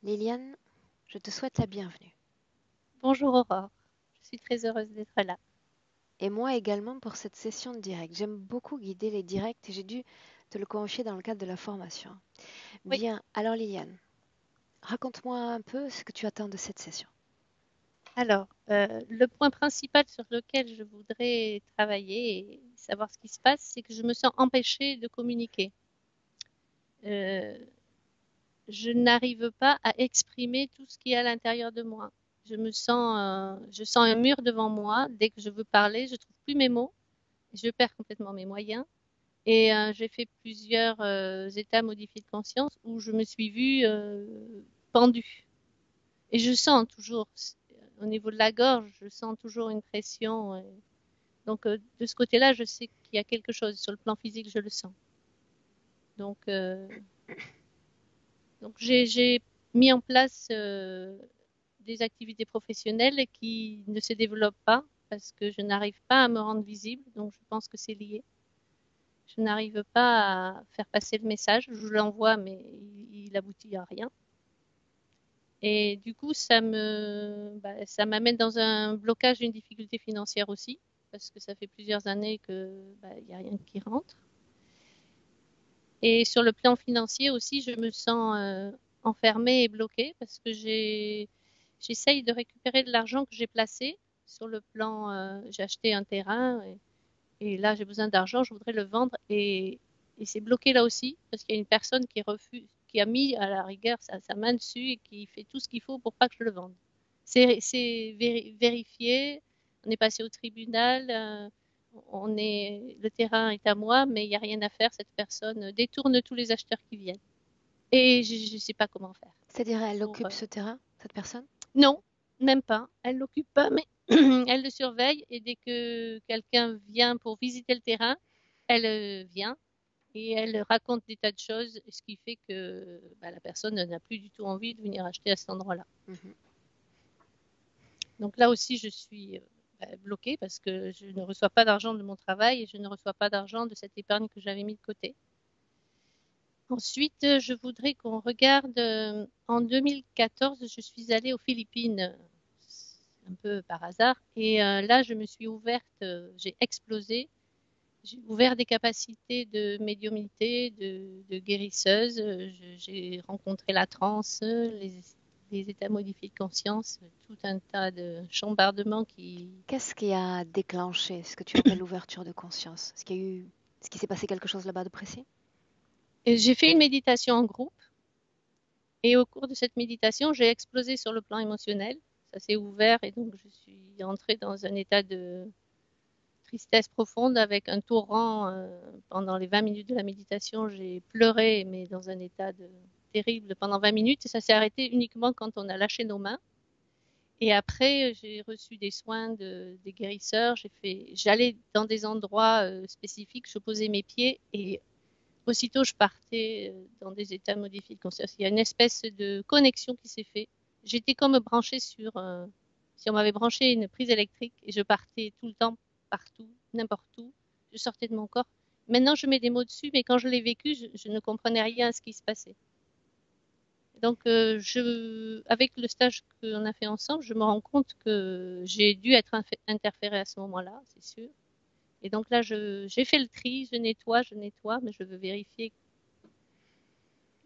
Liliane, je te souhaite la bienvenue. Bonjour Aurore, je suis très heureuse d'être là. Et moi également pour cette session de direct. J'aime beaucoup guider les directs et j'ai dû te le confier dans le cadre de la formation. Oui, Bien, alors Liliane, raconte-moi un peu ce que tu attends de cette session. alors, le point principal sur lequel je voudrais travailler et savoir ce qui se passe, c'est que je me sens empêchée de communiquer. Euh, je n'arrive pas à exprimer tout ce qui est à l'intérieur de moi. Je sens un mur devant moi. Dès que je veux parler, je trouve plus mes mots. Je perds complètement mes moyens. Et j'ai fait plusieurs états modifiés de conscience où je me suis vue pendue. Et je sens toujours, au niveau de la gorge, je sens toujours une pression. Donc, de ce côté-là, je sais qu'il y a quelque chose. Sur le plan physique, je le sens. Donc, j'ai mis en place des activités professionnelles qui ne se développent pas parce que je n'arrive pas à me rendre visible. Donc, je pense que c'est lié. Je n'arrive pas à faire passer le message. Je l'envoie, mais il aboutit à rien. Et du coup, ça m'amène dans un blocage, une difficulté financière aussi, parce que ça fait plusieurs années que il n'y a rien qui rentre. Et sur le plan financier aussi, je me sens enfermée et bloquée parce que j'essaye de récupérer de l'argent que j'ai placé sur le plan. J'ai acheté un terrain et là j'ai besoin d'argent, je voudrais le vendre et c'est bloqué là aussi parce qu'il y a une personne qui refuse, qui a mis à la rigueur sa main dessus et qui fait tout ce qu'il faut pour pas que je le vende. C'est vérifié, on est passé au tribunal, le terrain est à moi, mais il n'y a rien à faire. Cette personne détourne tous les acheteurs qui viennent et je ne sais pas comment faire. C'est-à-dire, elle Pour occupe ce terrain, cette personne? Non, même pas. Elle l'occupe pas, mais elle le surveille et dès que quelqu'un vient pour visiter le terrain, elle vient et elle raconte des tas de choses, ce qui fait que la personne n'a plus du tout envie de venir acheter à cet endroit-là. Mhm. Donc là aussi, je suis bloquée parce que je ne reçois pas d'argent de mon travail et je ne reçois pas d'argent de cette épargne que j'avais mis de côté. Ensuite, je voudrais qu'on regarde. En 2014, je suis allée aux Philippines, un peu par hasard, et là, je me suis ouverte, j'ai explosé. J'ai ouvert des capacités de médiumnité, de guérisseuse. J'ai rencontré la transe, les états modifiés de conscience, tout un tas de chambardements qui. Qu'est-ce qui a déclenché ce que tu appelles l'ouverture de conscience? Est-ce qu'il s'est passé quelque chose là-bas de précis? Et j'ai fait une méditation en groupe et au cours de cette méditation, j'ai explosé sur le plan émotionnel. Ça s'est ouvert et donc je suis entrée dans un état de tristesse profonde avec un torrent. Pendant les 20 minutes de la méditation, j'ai pleuré, mais dans un état terrible pendant 20 minutes. Et ça s'est arrêté uniquement quand on a lâché nos mains. Et après, j'ai reçu des soins des guérisseurs. J'allais dans des endroits spécifiques, je posais mes pieds et aussitôt je partais dans des états modifiés de conscience. Il y a une espèce de connexion qui s'est faite. J'étais comme branchée si on m'avait branché une prise électrique et je partais tout le temps, partout, n'importe où. Je sortais de mon corps. Maintenant, je mets des mots dessus, mais quand je l'ai vécu, je ne comprenais rien à ce qui se passait. Donc, avec le stage qu'on a fait ensemble, je me rends compte que j'ai dû être interférée à ce moment-là, c'est sûr. Et donc là, j'ai fait le tri, je nettoie, mais je veux vérifier,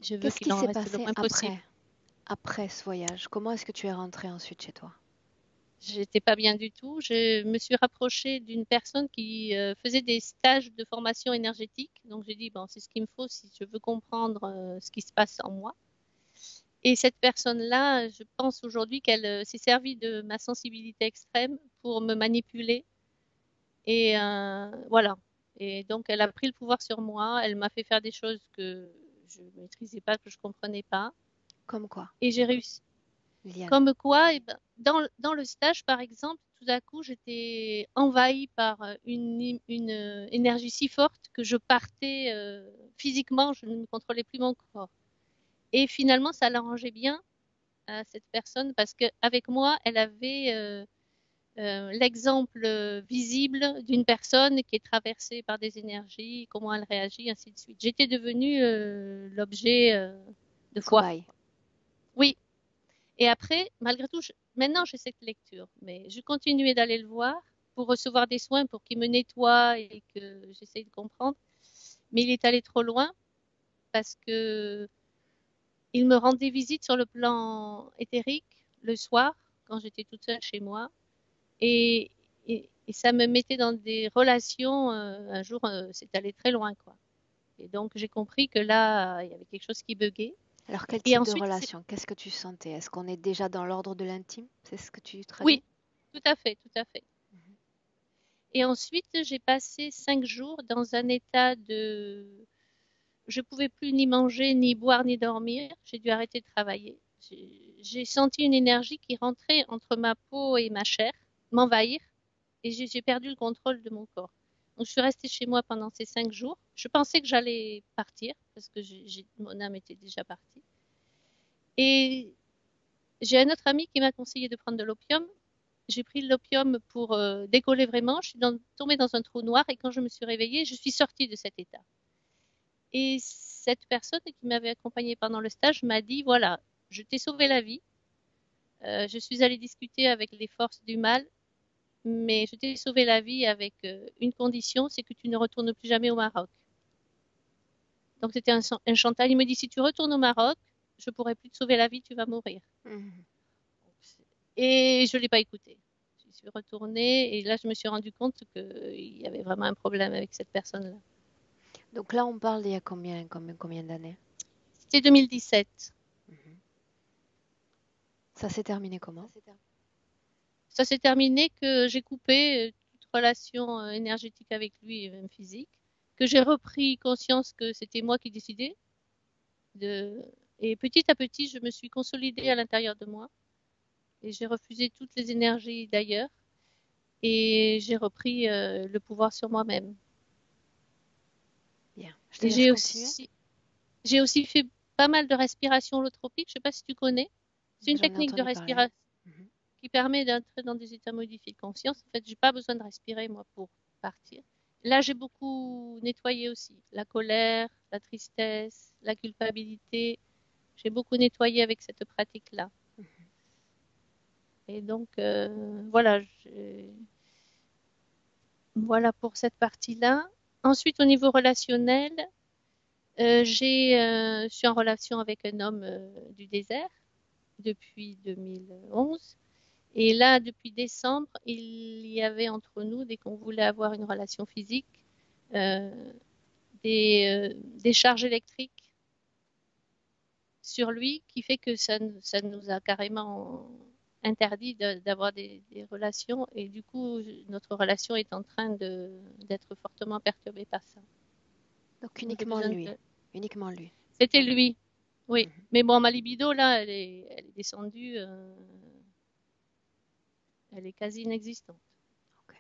je veux Qu'est-ce qu'il qui en s'est reste le passé moins possible. après ce voyage? Comment est-ce que tu es rentrée ensuite chez toi? J'étais pas bien du tout. Je me suis rapprochée d'une personne qui faisait des stages de formation énergétique. Donc j'ai dit, bon, c'est ce qu'il me faut si je veux comprendre ce qui se passe en moi. Et cette personne-là, je pense aujourd'hui qu'elle s'est servie de ma sensibilité extrême pour me manipuler. Et voilà. Et donc, elle a pris le pouvoir sur moi. Elle m'a fait faire des choses que je ne maîtrisais pas, que je ne comprenais pas. Comme quoi, Et j'ai réussi. Liliane? Comme quoi, eh ben, dans le stage, par exemple, tout à coup, j'étais envahie par une énergie si forte que je partais physiquement, je ne me contrôlais plus mon corps. Et finalement, ça l'arrangeait bien à cette personne parce qu'avec moi, elle avait l'exemple visible d'une personne qui est traversée par des énergies, comment elle réagit, ainsi de suite. J'étais devenue l'objet de foi. Cobaye. Oui, Et après, malgré tout, maintenant j'ai cette lecture, mais je continuais d'aller le voir pour recevoir des soins, pour qu'il me nettoie et que j'essaye de comprendre. Mais il est allé trop loin parce que il me rendait visite sur le plan éthérique le soir quand j'étais toute seule chez moi et, et ça me mettait dans des relations. Un jour, c'est allé très loin, quoi. Et donc j'ai compris que là, il y avait quelque chose qui buguait. Alors, quel Et type de ensuite, c'est relation? Qu'est-ce que tu sentais? Est-ce qu'on est déjà dans l'ordre de l'intime? C'est ce que tu traduis? oui, tout à fait, tout à fait. Mhm. Et ensuite, j'ai passé 5 jours dans un état de... Je pouvais plus ni manger, ni boire, ni dormir. J'ai dû arrêter de travailler. J'ai senti une énergie qui rentrait entre ma peau et ma chair, m'envahir, et j'ai perdu le contrôle de mon corps. Donc, je suis restée chez moi pendant ces 5 jours. Je pensais que j'allais partir, parce que mon âme était déjà partie. Et j'ai un autre ami qui m'a conseillé de prendre de l'opium. J'ai pris l'opium pour décoller vraiment. Je suis tombée dans un trou noir et quand je me suis réveillée, je suis sortie de cet état. Et cette personne qui m'avait accompagnée pendant le stage m'a dit, voilà, je t'ai sauvé la vie. Je suis allée discuter avec les forces du mal, mais je t'ai sauvé la vie avec une condition, c'est que tu ne retournes plus jamais au Maroc. Donc c'était un chantage. Il me dit, si tu retournes au Maroc, je pourrai plus te sauver la vie, tu vas mourir. Mhm. Et je ne l'ai pas écouté. Je suis retournée et là, je me suis rendu compte qu'il y avait vraiment un problème avec cette personne-là. Donc là, on parle d'il y a combien d'années? C'était 2017. Mhm. Ça s'est terminé comment? Ça s'est terminé que j'ai coupé toute relation énergétique avec lui et même physique, que j'ai repris conscience que c'était moi qui décidais. De... Et petit à petit, je me suis consolidée à l'intérieur de moi et j'ai refusé toutes les énergies d'ailleurs et j'ai repris le pouvoir sur moi-même. Bien. Je te Et laisse continuer. j'ai aussi fait pas mal de respiration holotropique. Je ne sais pas si tu connais. C'est une J'en ai technique de entendu parler. respiration Mhm. qui permet d'entrer dans des états modifiés de conscience. En fait, j'ai pas besoin de respirer, moi, pour partir. Là, j'ai beaucoup nettoyé aussi. La colère, la tristesse, la culpabilité. J'ai beaucoup nettoyé avec cette pratique-là. Et donc, voilà, voilà pour cette partie-là. Ensuite, au niveau relationnel, je suis en relation avec un homme du désert depuis 2011. Et là, depuis décembre, il y avait entre nous, dès qu'on voulait avoir une relation physique, euh, des charges électriques sur lui qui fait que ça nous a carrément interdit d'avoir des relations. Et du coup, notre relation est en train d'être fortement perturbée par ça. Donc Donc, j'ai uniquement besoin lui. de... Uniquement lui. C'était lui, oui. Mhm. Mais bon, ma libido, là, elle est descendue, elle est quasi inexistante. Ok.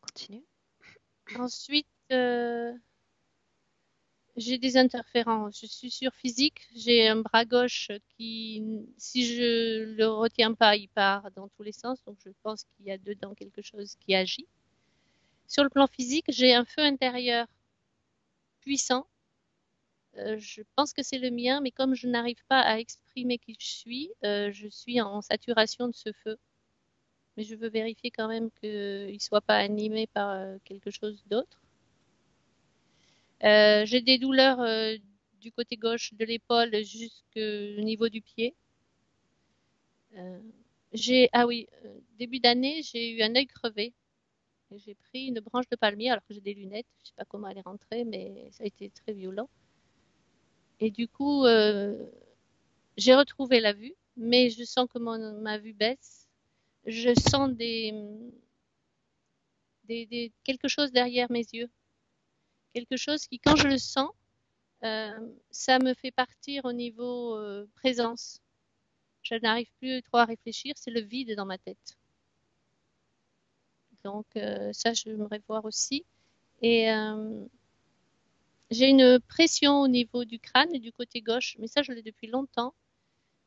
Continue. Ensuite, j'ai des interférences. Je suis sur physique. J'ai un bras gauche qui, si je le retiens pas, il part dans tous les sens. Donc, je pense qu'il y a dedans quelque chose qui agit. Sur le plan physique, j'ai un feu intérieur puissant. Je pense que c'est le mien, mais comme je n'arrive pas à exprimer qui je suis en saturation de ce feu. Mais je veux vérifier quand même qu'il ne soit pas animé par quelque chose d'autre. J'ai des douleurs du côté gauche de l'épaule jusqu'au niveau du pied. Euh, ah oui, début d'année, j'ai eu un œil crevé. J'ai pris une branche de palmier alors que j'ai des lunettes. Je ne sais pas comment elle est rentrée, mais ça a été très violent. Et du coup, j'ai retrouvé la vue, mais je sens que ma vue baisse. Je sens quelque chose derrière mes yeux. Quelque chose qui, quand je le sens, ça me fait partir au niveau présence. Je n'arrive plus trop à réfléchir, c'est le vide dans ma tête. Donc ça, j'aimerais voir aussi. Et j'ai une pression au niveau du crâne et du côté gauche, mais ça, je l'ai depuis longtemps.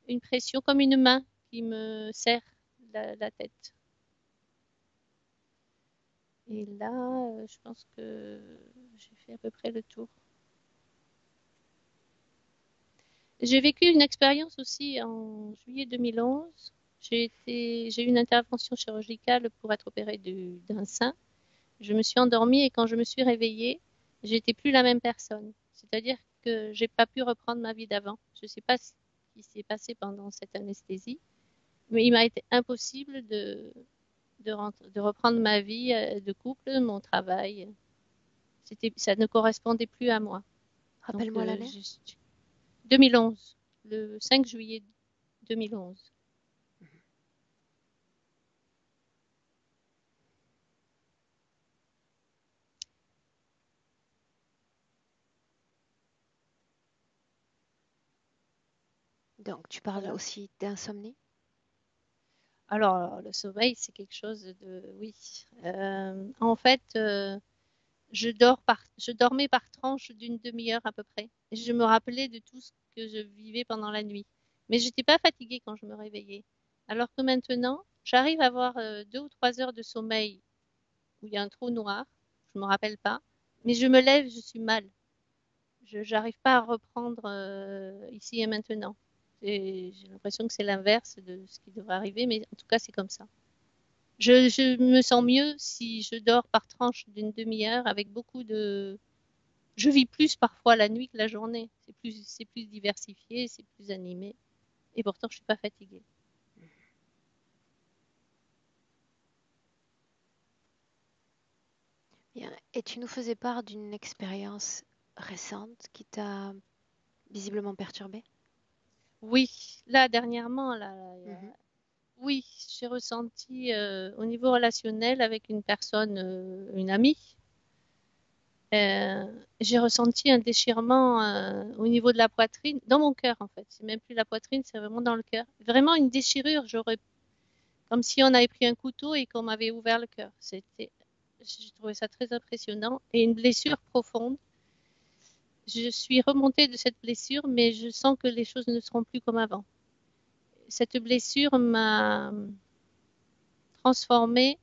Une pression comme une main qui me serre la tête. Et là, je pense que j'ai fait à peu près le tour. J'ai vécu une expérience aussi en juillet 2011. J'ai eu une intervention chirurgicale pour être opérée d'un sein. Je me suis endormie et quand je me suis réveillée, j'étais plus la même personne. C'est-à-dire que j'ai pas pu reprendre ma vie d'avant. Je ne sais pas ce qui s'est passé pendant cette anesthésie, mais il m'a été impossible de reprendre ma vie de couple, mon travail. Ça ne correspondait plus à moi. Donc, Rappelle-moi l'année. 2011, le 5 juillet 2011. Donc, tu parles Voilà. aussi d'insomnie? Alors, le sommeil, c'est quelque chose de... Oui. En fait, je dormais par tranche d'une demi-heure à peu près. Et je me rappelais de tout ce que je vivais pendant la nuit. Mais je n'étais pas fatiguée quand je me réveillais. Alors que maintenant, j'arrive à avoir 2 ou 3 heures de sommeil où il y a un trou noir. Je ne me rappelle pas. Mais je me lève, je suis mal. Je n'arrive pas à reprendre ici et maintenant. J'ai l'impression que c'est l'inverse de ce qui devrait arriver, mais en tout cas, c'est comme ça. Je me sens mieux si je dors par tranche d'une demi-heure avec beaucoup de... Je vis plus parfois la nuit que la journée. C'est plus diversifié, c'est plus animé. Et pourtant, je suis pas fatiguée. Bien. Et tu nous faisais part d'une expérience récente qui t'a visiblement perturbée? Oui, là, dernièrement, Mhm. oui, j'ai ressenti au niveau relationnel avec une personne, une amie, euh, j'ai ressenti un déchirement au niveau de la poitrine, dans mon cœur en fait. C'est même plus la poitrine, c'est vraiment dans le cœur. Vraiment une déchirure, comme si on avait pris un couteau et qu'on m'avait ouvert le cœur. J'ai trouvé ça très impressionnant et une blessure profonde. Je suis remontée de cette blessure, mais je sens que les choses ne seront plus comme avant. Cette blessure m'a transformée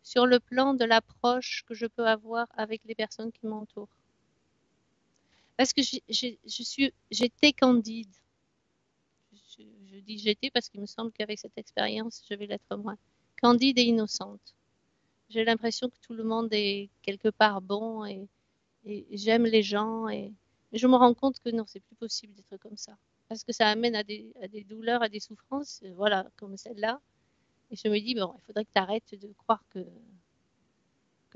sur le plan de l'approche que je peux avoir avec les personnes qui m'entourent. Parce que j'étais candide. Je dis j'étais parce qu'il me semble qu'avec cette expérience, je vais l'être moins. Candide et innocente. J'ai l'impression que tout le monde est quelque part bon et j'aime les gens. Mais je me rends compte que non, c'est plus possible d'être comme ça. Parce que ça amène à des douleurs, à des souffrances, voilà, comme celle-là. Et je me dis, bon, il faudrait que tu arrêtes de croire que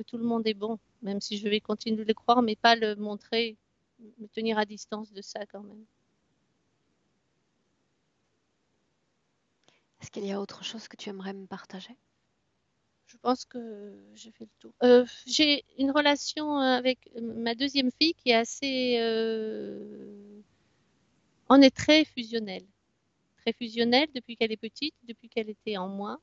tout le monde est bon, même si je vais continuer de le croire, mais pas le montrer, me tenir à distance de ça quand même. Est-ce qu'il y a autre chose que tu aimerais me partager? Je pense que j'ai fait le tour. J'ai une relation avec ma deuxième fille qui est assez... on est très fusionnel. Très fusionnel depuis qu'elle est petite, depuis qu'elle était en moi.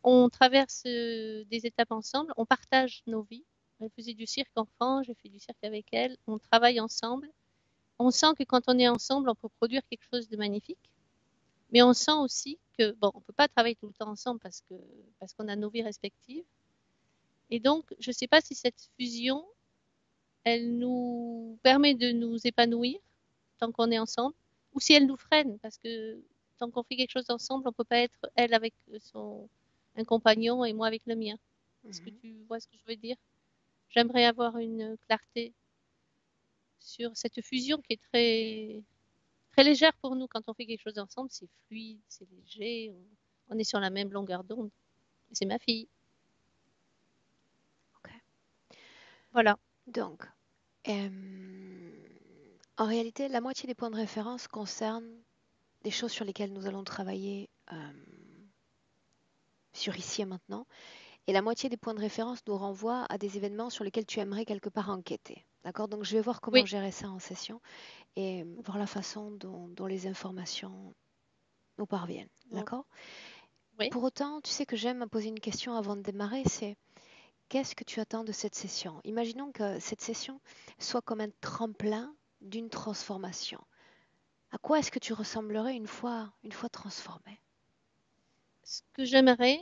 On traverse des étapes ensemble, on partage nos vies. Elle faisait du cirque enfant, j'ai fait du cirque avec elle. On travaille ensemble. On sent que quand on est ensemble, on peut produire quelque chose de magnifique. Mais on sent aussi que, bon, on ne peut pas travailler tout le temps ensemble parce qu'on a nos vies respectives. Et donc, je ne sais pas si cette fusion, elle nous permet de nous épanouir tant qu'on est ensemble, ou si elle nous freine, parce que tant qu'on fait quelque chose ensemble, on ne peut pas être elle avec un compagnon et moi avec le mien. Est-ce que Mhm. tu vois ce que je veux dire? J'aimerais avoir une clarté sur cette fusion qui est très légère pour nous quand on fait quelque chose ensemble. C'est fluide, c'est léger, on est sur la même longueur d'onde. C'est ma fille. Ok. Voilà. Donc, euh, en réalité, la moitié des points de référence concernent des choses sur lesquelles nous allons travailler sur ici et maintenant. Et la moitié des points de référence nous renvoient à des événements sur lesquels tu aimerais quelque part enquêter. D'accord? Donc, je vais voir comment Oui. gérer ça en session et voir la façon dont les informations nous parviennent. Bon. D'accord? Oui. Pour autant, tu sais que j'aime me poser une question avant de démarrer, c'est qu'est-ce que tu attends de cette session? Imaginons que cette session soit comme un tremplin d'une transformation. À quoi est-ce que tu ressemblerais une fois transformé? Ce que j'aimerais,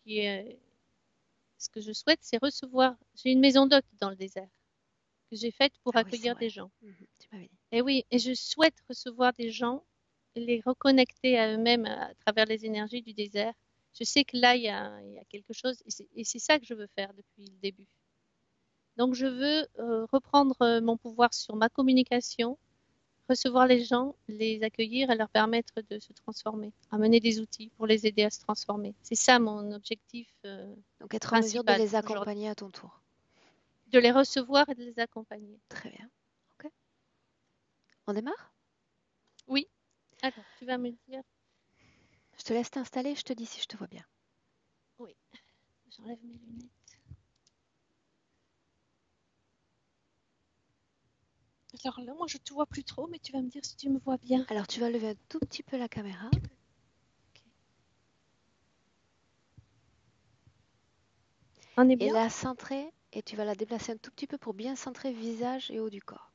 ce que je souhaite, c'est recevoir. J'ai une maison d'hôte dans le désert que j'ai faite pour Ah oui, c'est accueillir vrai. des gens. Tu m'avais dit. Et oui, et je souhaite recevoir des gens et les reconnecter à eux-mêmes à travers les énergies du désert. Je sais que là, il y a quelque chose, et c'est ça que je veux faire depuis le début. Donc, je veux reprendre mon pouvoir sur ma communication, recevoir les gens, les accueillir et leur permettre de se transformer, amener des outils pour les aider à se transformer. C'est ça mon objectif Donc être en mesure de principal les aujourd'hui, accompagner à ton tour. de les recevoir et de les accompagner. Très bien. Ok. On démarre? Oui, alors tu vas me dire, Je te laisse t'installer, je te dis si je te vois bien. oui, j'enlève mes lunettes. Alors là, moi je te vois plus trop, mais tu vas me dire si tu me vois bien. Alors tu vas lever un tout petit peu la caméra Ok. On est et bien? la centrer et tu vas la déplacer un tout petit peu pour bien centrer visage et haut du corps.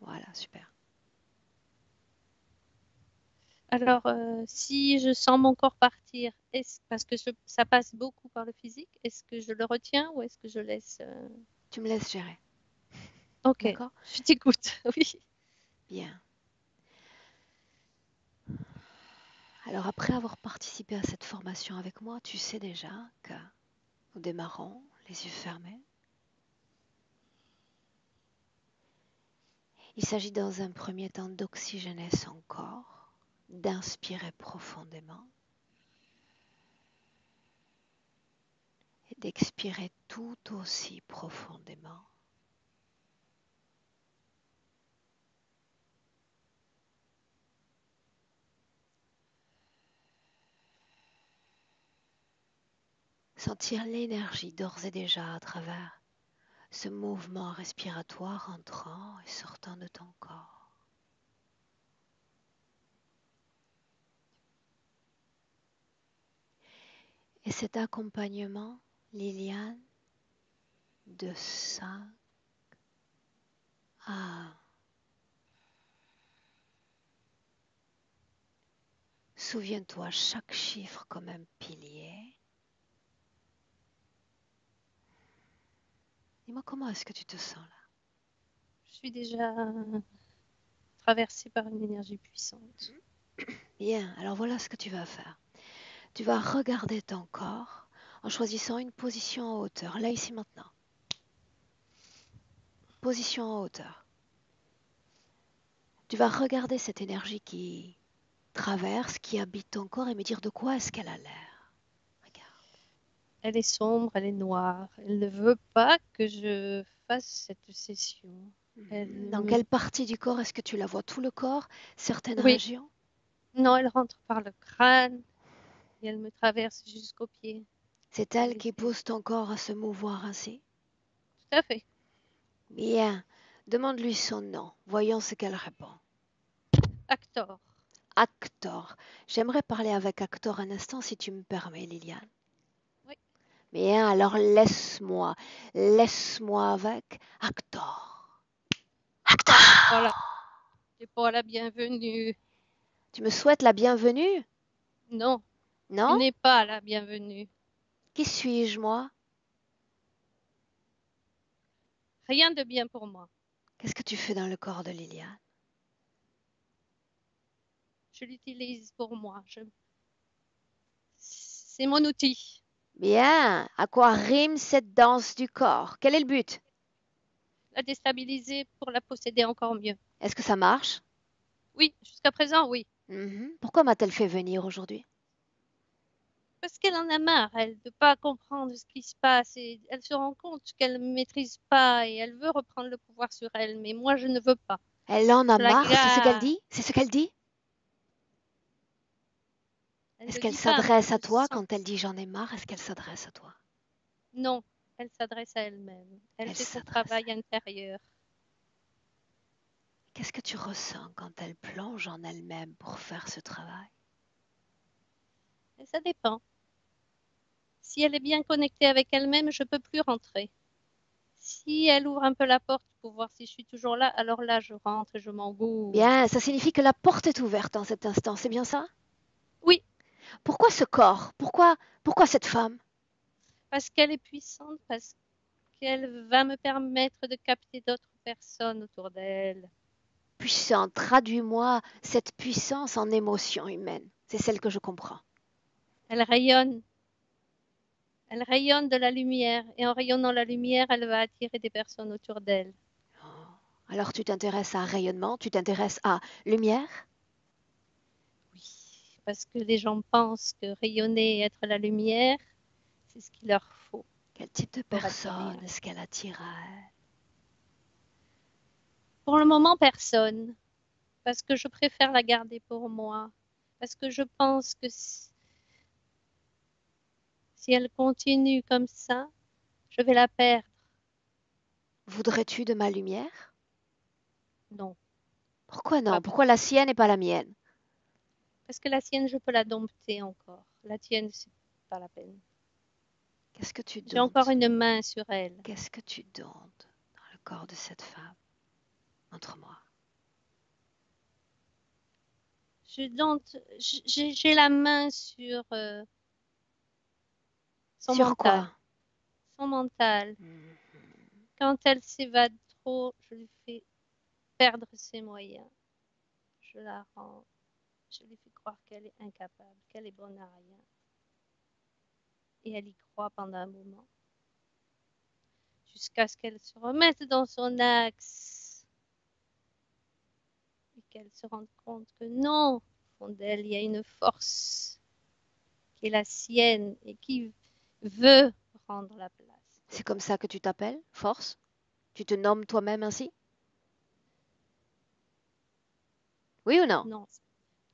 Voilà, super. Alors, si je sens mon corps partir, parce que ça passe beaucoup par le physique, est-ce que je le retiens ou est-ce que je laisse Tu me laisses gérer. Ok, D'accord? je t'écoute, oui. Bien. Alors après avoir participé à cette formation avec moi, tu sais déjà que nous démarrons les yeux fermés. Il s'agit dans un premier temps d'oxygéner son corps, d'inspirer profondément et d'expirer tout aussi profondément. Sentir l'énergie d'ores et déjà à travers ce mouvement respiratoire entrant et sortant de ton corps. Et cet accompagnement, Liliane, de 5 à... Souviens-toi chaque chiffre comme un pilier. Dis-moi comment est-ce que tu te sens là? Je suis déjà traversée par une énergie puissante. Bien, alors voilà ce que tu vas faire. Tu vas regarder ton corps en choisissant une position en hauteur, là, ici, maintenant. Position en hauteur. Tu vas regarder cette énergie qui traverse, qui habite ton corps et me dire de quoi est-ce qu'elle a l'air. Regarde. Elle est sombre, elle est noire. Elle ne veut pas que je fasse cette session. Elle Dans me... quelle partie du corps est-ce que tu la vois? Tout le corps? Certaines Oui, régions? non, elle rentre par le crâne et elle me traverse jusqu'aux pieds. C'est Elle elle qui essaie. pousse ton corps à se mouvoir ainsi? Tout à fait. Bien. Demande-lui son nom. Voyons ce qu'elle répond. Actor. Actor. J'aimerais parler avec Actor un instant si tu me permets, Liliane. Oui. Bien, alors laisse-moi. Laisse-moi avec Actor. Voilà. C'est pas la bienvenue. Tu me souhaites la bienvenue? Non, tu Non? n'es pas la bienvenue. Qui suis-je, moi? Rien de bien pour moi. Qu'est-ce que tu fais dans le corps de Liliane? Je l'utilise pour moi. C'est mon outil. Bien. À quoi rime cette danse du corps? Quel est le but? La déstabiliser pour la posséder encore mieux. Est-ce que ça marche? Oui, jusqu'à présent, oui. Pourquoi m'a-t-elle fait venir aujourd'hui? Parce qu'elle en a marre, elle, de ne pas comprendre ce qui se passe et elle se rend compte qu'elle ne maîtrise pas et elle veut reprendre le pouvoir sur elle, mais moi je ne veux pas. Elle en a Je la marre, c'est ce qu'elle garde. dit? C'est ce qu'elle dit? Elle ne Est-ce le qu'elle dit pas, mais je s'adresse à le toi sens. quand elle dit j'en ai marre? Est-ce qu'elle s'adresse à toi? Non, elle s'adresse à elle-même. Elle Elle fait son s'adresse à travail intérieur. Qu'est-ce que tu ressens quand elle plonge en elle-même pour faire ce travail? Et ça dépend. Si elle est bien connectée avec elle-même, je ne peux plus rentrer. Si elle ouvre un peu la porte pour voir si je suis toujours là, alors là je rentre et je m'engouffre. Bien, ça signifie que la porte est ouverte en cet instant, c'est bien ça? Oui, Pourquoi ce corps? Pourquoi cette femme? parce qu'elle est puissante, parce qu'elle va me permettre de capter d'autres personnes autour d'elle. Puissant, traduis-moi cette puissance en émotion humaine. C'est celle que je comprends. Elle rayonne. Elle rayonne de la lumière et en rayonnant la lumière, elle va attirer des personnes autour d'elle. Oh. Alors tu t'intéresses à rayonnement, tu t'intéresses à lumière? Oui, parce que les gens pensent que rayonner et être la lumière, c'est ce qu'il leur faut Quel type de pour être personne bien. est-ce qu'elle attire à elle? Pour le moment, personne, parce que je préfère la garder pour moi, parce que je pense que si elle continue comme ça, je vais la perdre. Voudrais-tu de ma lumière? Non, Pourquoi pas non? pour Pourquoi la sienne et pas la mienne? parce que la sienne, je peux la dompter encore. La tienne, c'est pas la peine. Qu'est-ce que tu J'ai encore domptes? une main sur elle. Qu'est-ce que tu domptes dans le corps de cette femme? Montre-moi. J'ai la main sur son Sur mental. quoi? Son mental. Mhm. Quand elle s'évade trop, je lui fais perdre ses moyens. Je la rends, je lui fais croire qu'elle est incapable, qu'elle est bonne à rien. Et elle y croit pendant un moment. Jusqu'à ce qu'elle se remette dans son axe. Et qu'elle se rende compte que non, au fond d'elle, il y a une force qui est la sienne et qui veut prendre la place. C'est comme ça que tu t'appelles? Force? Tu te nommes toi-même ainsi? Oui ou non? Non,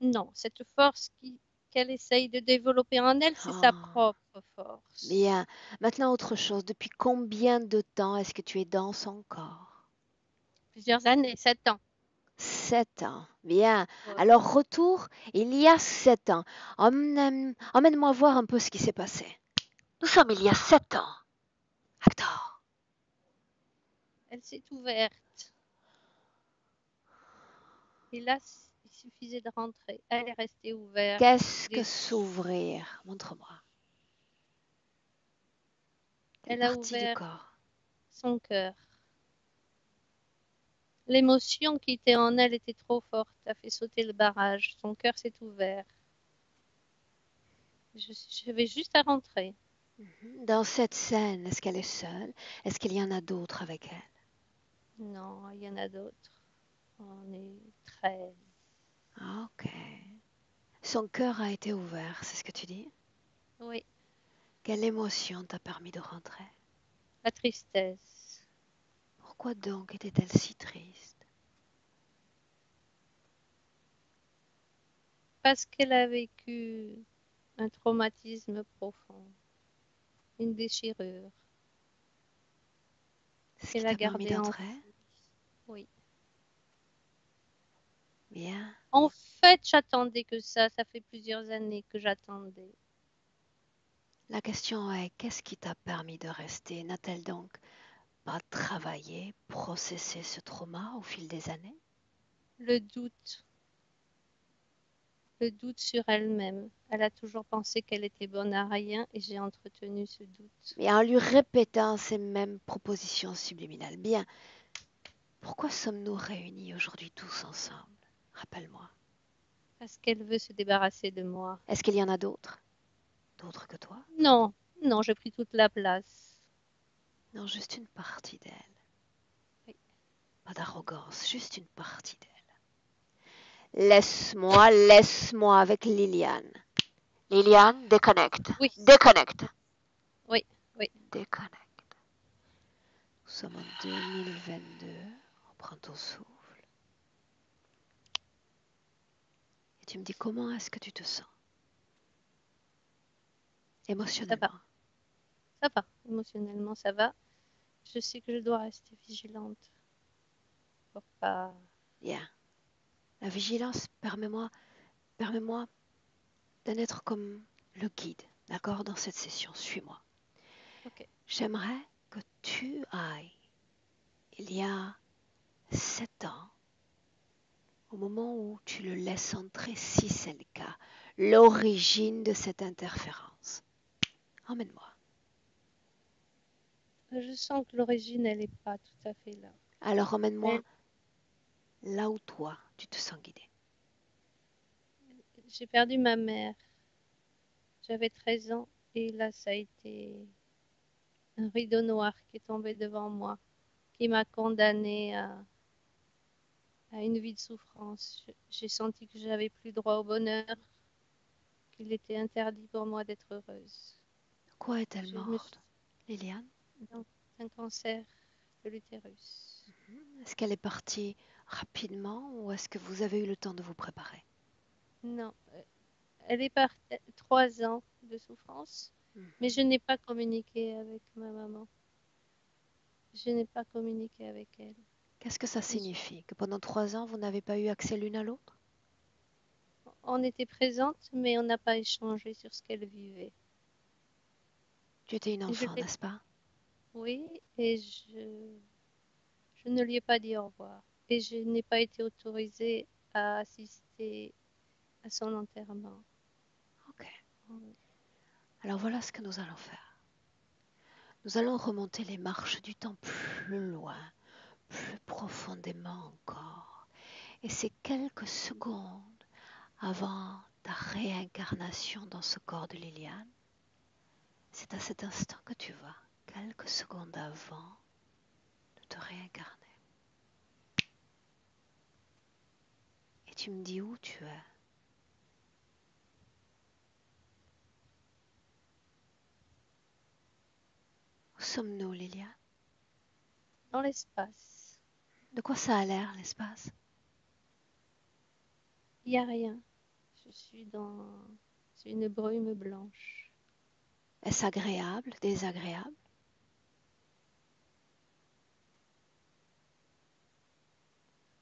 non, cette force qu'elle essaye de développer en elle, c'est sa Ah, propre force. bien. Maintenant, autre chose. Depuis combien de temps est-ce que tu es dans son corps? Plusieurs années, 7 ans. 7 ans. Bien. Ouais. Alors, retour, il y a 7 ans. Emmène-moi voir un peu ce qui s'est passé. Nous sommes il y a 7 ans. Hector, Elle s'est ouverte. Et là, il suffisait de rentrer. Elle est restée ouverte. qu'est-ce que Des- s'ouvrir? Montre-moi. Quelle Elle a partie du ouvert corps? son cœur. L'émotion qui était en elle était trop forte, a fait sauter le barrage. Son cœur s'est ouvert. Je vais juste à rentrer. Dans cette scène, est-ce qu'elle est seule? Est-ce qu'il y en a d'autres avec elle? Non, il y en a d'autres. On est 13. Ok. Son cœur a été ouvert, c'est ce que tu dis? Oui, Quelle émotion t'a permis de rentrer? la tristesse. Pourquoi donc était-elle si triste? Parce qu'elle a vécu un traumatisme profond, une déchirure C'est ce qui qu'elle a t'a permis gardée d'entrer? enfouie. Oui. Bien. En fait, j'attendais que ça fait plusieurs années que j'attendais. La question est, qu'est-ce qui t'a permis de rester? N'a-t-elle donc pas travaillé, processé ce trauma au fil des années? Le doute, le doute sur elle-même. Elle a toujours pensé qu'elle était bonne à rien et j'ai entretenu ce doute. Et en lui répétant ces mêmes propositions subliminales. Bien. Pourquoi sommes-nous réunis aujourd'hui tous ensemble? Rappelle-moi. Parce qu'elle veut se débarrasser de moi. Est-ce qu'il y en a d'autres? D'autres que toi? Non, non, j'ai pris toute la place. Non, juste une partie d'elle. Oui, Pas d'arrogance, juste une partie d'elle. Laisse-moi avec Liliane. Liliane, déconnecte. oui, Déconnecte. oui, oui. Déconnecte. Nous sommes en 2022. Reprends ton souffle. Et tu me dis comment est-ce que tu te sens Ça va, émotionnellement. ça va. Émotionnellement, ça va. Je sais que je dois rester vigilante pour pas. Bien. La vigilance, permets-moi d'en être comme le guide, d'accord, dans cette session. Suis-moi. Ok, J'aimerais que tu ailles, il y a 7 ans, au moment où tu le laisses entrer, si c'est le cas, l'origine de cette interférence. Emmène-moi. Je sens que l'origine, elle n'est pas tout à fait là. Alors emmène-moi Elle- là où toi, tu te sens guidé. J'ai perdu ma mère. J'avais 13 ans et là, ça a été un rideau noir qui est tombé devant moi, qui m'a condamnée à une vie de souffrance. J'ai senti que j'avais plus droit au bonheur, qu'il était interdit pour moi d'être heureuse. De quoi est-elle Je me suis morte, Liliane? donc un cancer de l'utérus. Est-ce qu'elle est partie rapidement ou est-ce que vous avez eu le temps de vous préparer? Non, elle est partie 3 ans de souffrance, mais je Mhm. n'ai pas communiqué avec ma maman. Je n'ai pas communiqué avec elle. Qu'est-ce que ça Et je- signifie? Que pendant 3 ans, vous n'avez pas eu accès l'une à l'autre? On était présentes, mais on n'a pas échangé sur ce qu'elle vivait. Tu étais une Et je enfant, l'ai, n'est-ce pas? oui, et je ne lui ai pas dit au revoir. Et je n'ai pas été autorisée à assister à son enterrement. Ok. Alors voilà ce que nous allons faire. Nous allons remonter les marches du temps plus loin, plus profondément encore. Et c'est quelques secondes avant ta réincarnation dans ce corps de Liliane. C'est à cet instant que tu vas, quelques secondes avant de te réincarner. Et tu me dis où tu es. Où sommes-nous, Liliane? Dans l'espace, De quoi ça a l'air, l'espace? il n'y a rien. Je suis dans une brume blanche. Est-ce agréable, désagréable?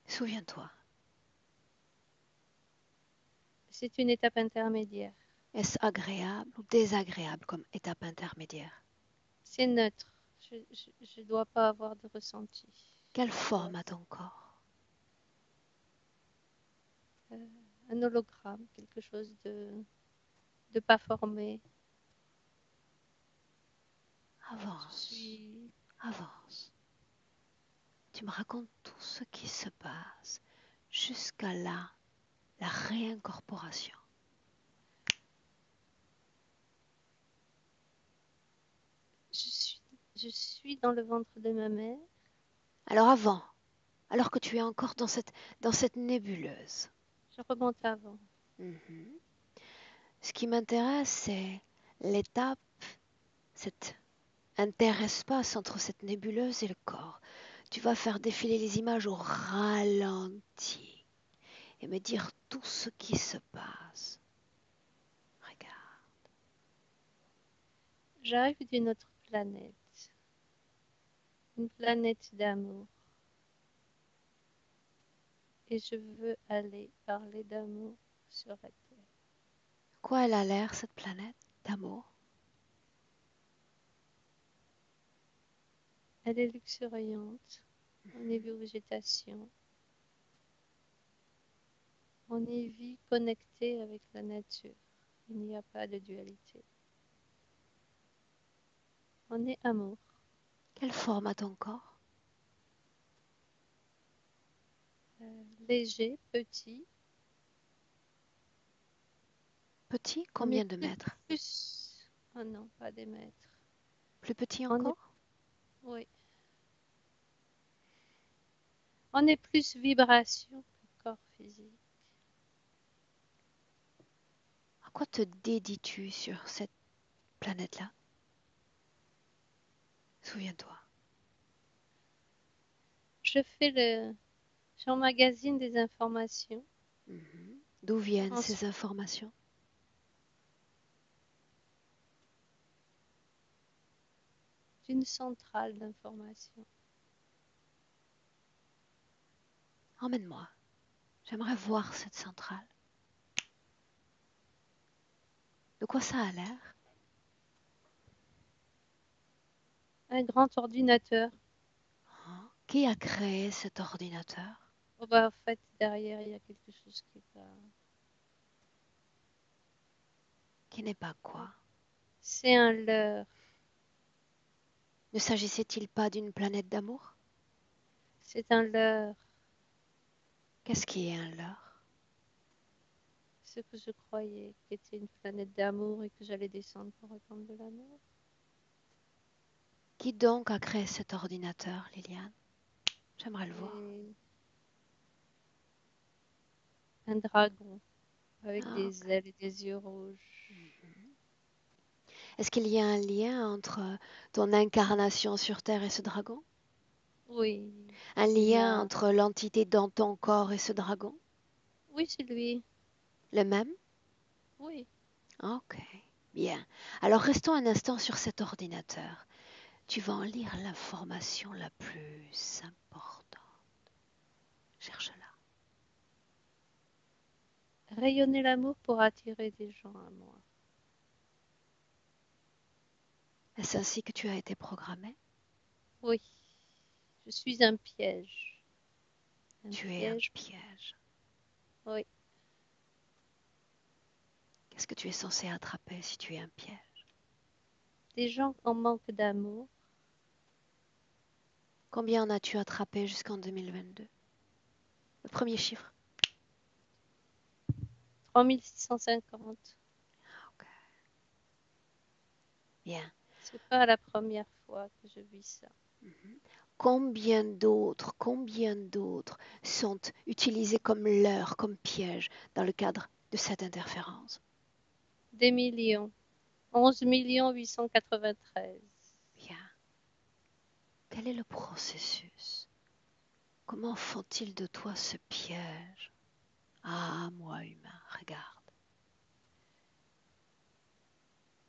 Souviens-toi. C'est une étape intermédiaire. Est-ce agréable ou désagréable comme étape intermédiaire? C'est neutre. Je dois pas avoir de ressenti. Quelle Je dois, forme a ton corps? euh, un hologramme, quelque chose de pas formé. Je Avance, suis, avance. Tu me racontes tout ce qui se passe jusqu'à là, la réincorporation. je suis, je suis dans le ventre de ma mère. Alors avant, alors que tu es encore dans cette nébuleuse. Je remonte avant. Mhm. Ce qui m'intéresse, c'est l'étape, cet interespace entre cette nébuleuse et le corps. Tu vas faire défiler les images au ralenti et me dire tout ce qui se passe. Regarde. J'arrive d'une autre planète. Une planète d'amour. Et je veux aller parler d'amour sur la Terre. Quoi elle a l'air, cette planète d'amour? Elle est luxuriante. On y vit végétation. On y vit connecté avec la nature. Il n'y a pas de dualité. On est amour. Quelle forme a ton corps? Léger, petit. Petit, On est combien de mètres? plus. Oh non, pas des mètres. Plus petit On est, encore? oui. On est plus vibration que corps physique. À quoi te dédies-tu sur cette planète-là? Souviens-toi. Je fais j'emmagasine des informations. Mhm. D'où viennent Ensuite, ces informations? d'une centrale d'information. Emmène-moi. J'aimerais voir cette centrale. De quoi ça a l'air? Un grand ordinateur. Hein? Qui a créé cet ordinateur? Oh bah, en fait, derrière, il y a quelque chose qui est pas. Qui n'est pas quoi? C'est un leurre. Ne s'agissait-il pas d'une planète d'amour? C'est un leurre. Qu'est-ce qui est un leurre? Ce que je croyais qu'était une planète d'amour et que j'allais descendre pour répandre de l'amour. Qui donc a créé cet ordinateur, Liliane? J'aimerais le voir. Et un dragon avec Ah, des ailes et des yeux rouges. est-ce qu'il y a un lien entre ton incarnation sur Terre et ce dragon? Oui, Un il lien m'a... entre l'entité dans ton corps et ce dragon? Oui, c'est lui. Le même? Oui. Ok, bien. Alors restons un instant sur cet ordinateur. Tu vas en lire l'information la plus importante. Cherche-la. Rayonner l'amour pour attirer des gens à moi. Est-ce ainsi que tu as été programmé? Oui, je suis un piège. Un Tu es un piège. piège. Oui, Qu'est-ce que tu es censé attraper si tu es un piège? des gens en manque d'amour. Combien en as-tu attrapé jusqu'en 2022? Le premier chiffre. 3650. Ok, bien. C'est pas la première fois que je vis ça. Combien d'autres sont utilisés comme leurre, comme piège dans le cadre de cette interférence? Des millions. 11 893. Bien. Quel est le processus? Comment font-ils de toi ce piège? Ah, moi humain, regarde.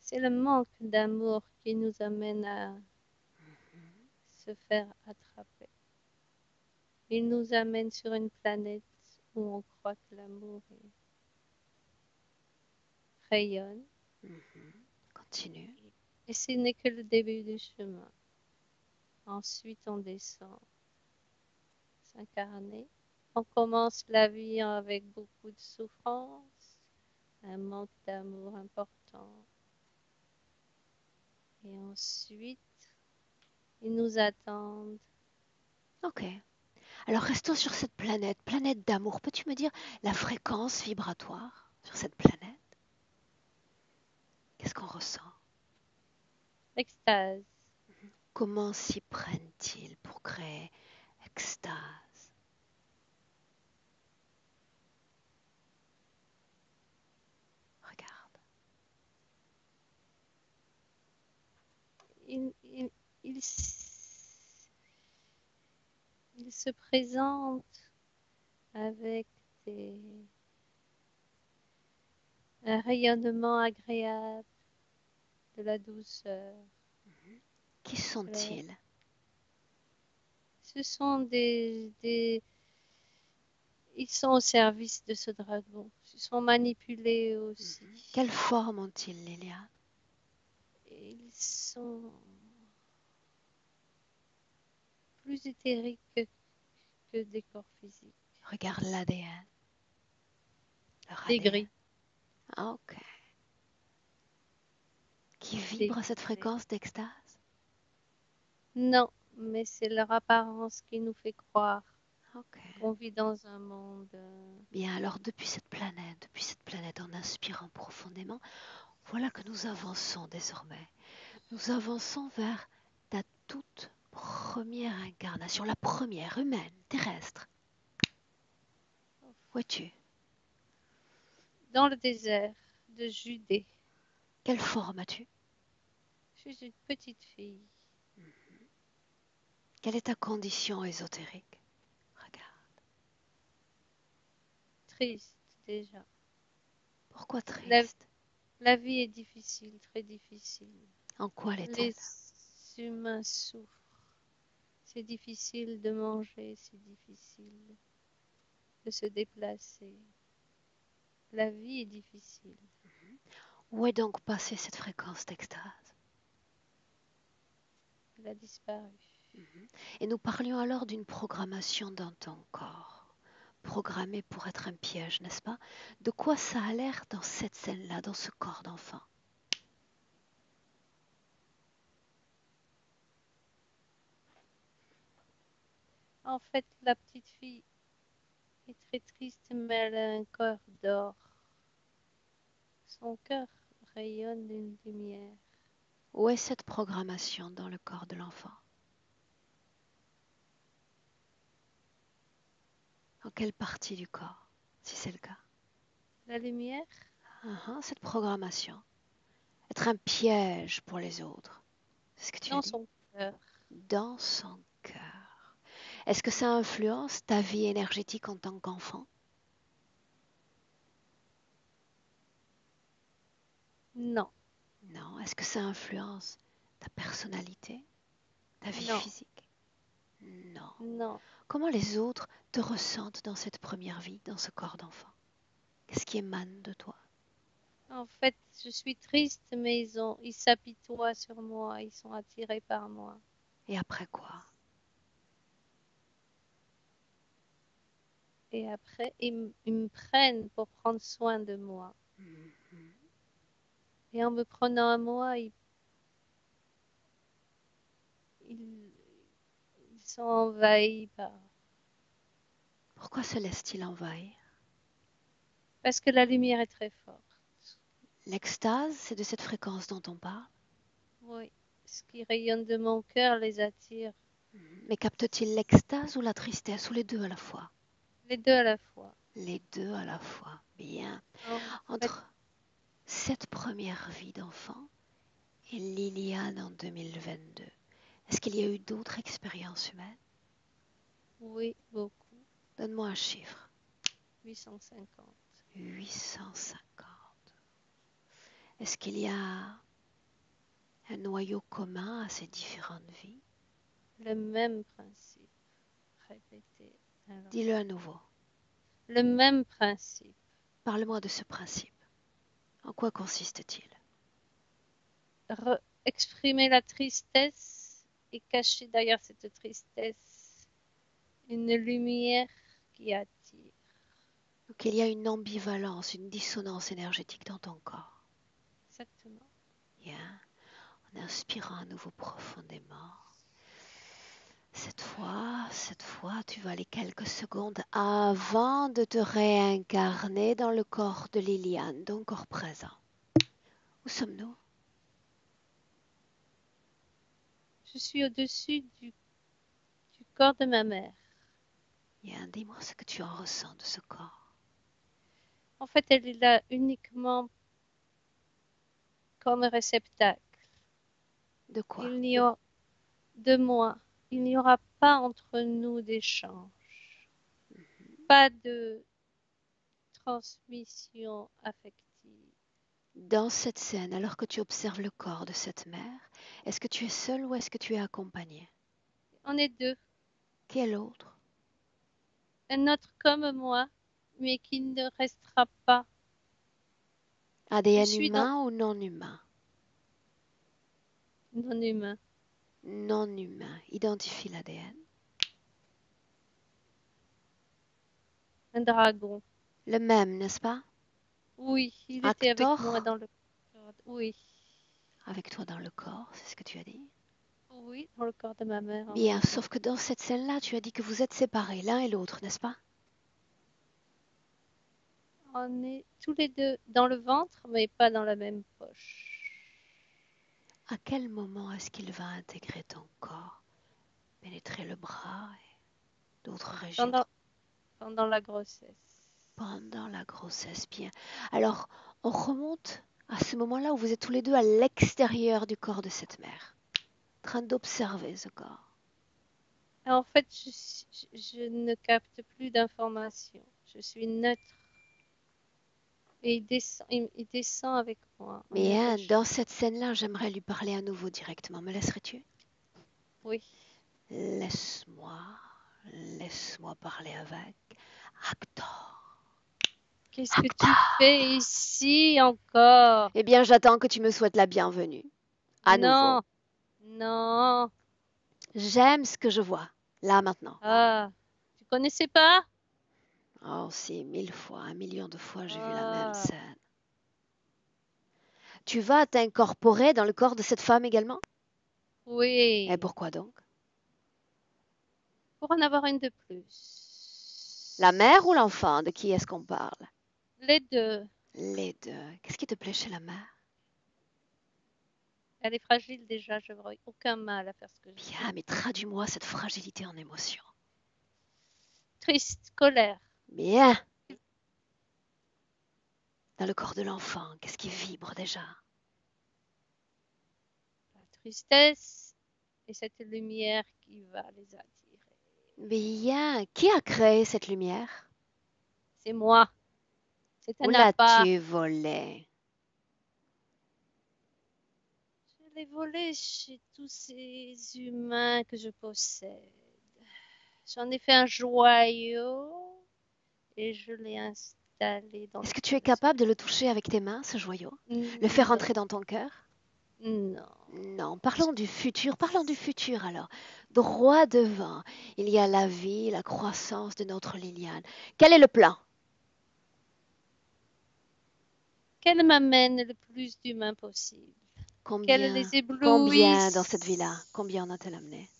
C'est le manque d'amour qui nous amène à se faire attraper. Il nous amène sur une planète où on croit que l'amour rayonne. Continue. Et ce n'est que le début du chemin. Ensuite, on descend, s'incarner. On commence la vie avec beaucoup de souffrance, un manque d'amour important. Et ensuite, ils nous attendent. Ok. Alors restons sur cette planète, planète d'amour. Peux-tu me dire la fréquence vibratoire sur cette planète? Qu'est-ce qu'on ressent? Extase. Comment s'y prennent-ils pour créer extase? Regarde. Il, il, il, il se présente avec un rayonnement agréable, de la douceur. Qui Alors, sont-ils? ce sont ils sont au service de ce dragon. Ils sont manipulés aussi. Quelle forme ont-ils, Liliane? Ils sont plus éthériques que des corps physiques. Regarde l'ADN. Leur Des ADN. gris. Ah, ok. Qui Des vibrent à cette gris. fréquence d'extase? Non, mais c'est leur apparence qui nous fait croire Ok. qu'on vit dans un monde. Bien, alors depuis cette planète, en inspirant profondément, voilà que nous avançons désormais. Nous avançons vers ta toute première incarnation, la première humaine, terrestre. Où es-tu? Dans le désert de Judée. Quelle forme as-tu? Je suis une petite fille. Quelle est ta condition ésotérique? Regarde. Triste déjà. Pourquoi La, triste? la vie est difficile, très difficile. En quoi l'est-elle? Les humains souffrent. C'est difficile de manger, c'est difficile de se déplacer. La vie est difficile. Où est donc passée cette fréquence d'extase? Elle a disparu. Et nous parlions alors d'une programmation dans ton corps, programmée pour être un piège, n'est-ce pas? De quoi ça a l'air dans cette scène-là, dans ce corps d'enfant? En fait, la petite fille est très triste, mais elle a un cœur d'or. Son cœur rayonne d'une lumière. Où est cette programmation dans le corps de l'enfant? Dans quelle partie du corps, si c'est le cas? La lumière? Cette programmation. Être un piège pour les autres. C'est ce que tu as Dans dit. son cœur. Dans son cœur. Est-ce que ça influence ta vie énergétique en tant qu'enfant? Non, Non. Est-ce que ça influence ta personnalité, ta vie non, physique? Non. non. Comment les autres te ressentent dans cette première vie, dans ce corps d'enfant? Qu'est-ce qui émane de toi? En fait, je suis triste, mais ils s'apitoient sur moi, ils sont attirés par moi. Et après quoi? Et après, ils me prennent pour prendre soin de moi. Mhm. Et en me prenant à moi, ils, ils sont envahis par... Pourquoi se laisse-t-il envahir? Parce que la lumière est très forte. L'extase, c'est de cette fréquence dont on parle. Oui, ce qui rayonne de mon cœur les attire. Mais capte-t-il l'extase ou la tristesse, ou les deux à la fois? Les deux à la fois. Les deux à la fois. Bien. En fait, Entre cette première vie d'enfant et Liliane en 2022, est-ce qu'il y a eu d'autres expériences humaines? oui, beaucoup. Donne-moi un chiffre. 850. 850. Est-ce qu'il y a un noyau commun à ces différentes vies? Le même principe. Répété. Alors, Dis-le à nouveau. le même principe. Parle-moi de ce principe. En quoi consiste-t-il? Exprimer la tristesse et cacher derrière cette tristesse une lumière qui attire. Donc il y a une ambivalence, une dissonance énergétique dans ton corps. Exactement. Bien. En inspirant à nouveau profondément. Cette fois, tu vas aller quelques secondes avant de te réincarner dans le corps de Liliane, ton corps présent. Où sommes-nous? Je suis au-dessus du corps de ma mère. Bien, dis-moi ce que tu en ressens de ce corps. En fait, elle est là uniquement comme réceptacle. De quoi? Il n'y aura de moi. Il n'y aura pas entre nous d'échange, pas de transmission affective. Dans cette scène, alors que tu observes le corps de cette mère, est-ce que tu es seul ou est-ce que tu es accompagné? On est deux. Qui est l'autre? Un autre comme moi, mais qui ne restera pas. Je ADN suis dans humain ou non humain? non humain. Non humain. Identifie l'ADN. Un dragon. Le même, n'est-ce pas? Oui, il était avec moi Actor, dans le corps. Oui, avec toi dans le corps, c'est ce que tu as dit. oui, dans le corps de ma mère en Bien, même temps. sauf que dans cette scène-là, tu as dit que vous êtes séparés, l'un et l'autre, n'est-ce pas? On est tous les deux dans le ventre, mais pas dans la même poche. À quel moment est-ce qu'il va intégrer ton corps, pénétrer le bras et d'autres régions? Pendant, pendant la grossesse. Pendant la grossesse, bien. Alors, on remonte à ce moment-là où vous êtes tous les deux à l'extérieur du corps de cette mère, en train d'observer ce corps. En fait, je ne capte plus d'informations. Je suis neutre. Et il descend avec moi. On est Bien, rejeté. dans cette scène-là, j'aimerais lui parler à nouveau directement. Me laisserais-tu? Oui. Laisse-moi, laisse-moi parler avec Actor. Qu'est-ce que tu Actor. fais ici encore? Eh bien, j'attends que tu me souhaites la bienvenue. À nouveau. Non, non. J'aime ce que je vois, là maintenant. Ah, tu connaissais pas? Oh, si, 1000 fois, 1 million de fois, j'ai vu la même Ah, scène. Tu vas t'incorporer dans le corps de cette femme également? Et oui. pourquoi donc? pour en avoir une de plus. La mère ou l'enfant? De qui est-ce qu'on parle? Les deux. Les deux. Qu'est-ce qui te plaît chez la mère? Elle est fragile déjà, je n'aurais aucun mal à faire ce que je veux. Bien, mais traduis-moi cette fragilité en émotion. Triste, colère. Bien. Dans le corps de l'enfant, qu'est-ce qui vibre déjà? La tristesse et cette lumière qui va les attirer. Bien. Qui a créé cette lumière? C'est moi. C'est Où un appât. l'as-tu volée? Je l'ai volé chez tous ces humains que je possède. J'en ai fait un joyau et je l'ai installé dans Est-ce le que tu plan es capable de le toucher avec tes mains, ce joyau? Le faire Non, entrer dans ton cœur? non. Non, parlons du futur alors. Droit devant, il y a la vie, la croissance de notre Liliane. Quel est le plan? Qu'elle m'amène le plus d'humains possible. Qu'elle Combien, les combien dans cette vie-là? éblouisse. Combien en a-t-elle amené?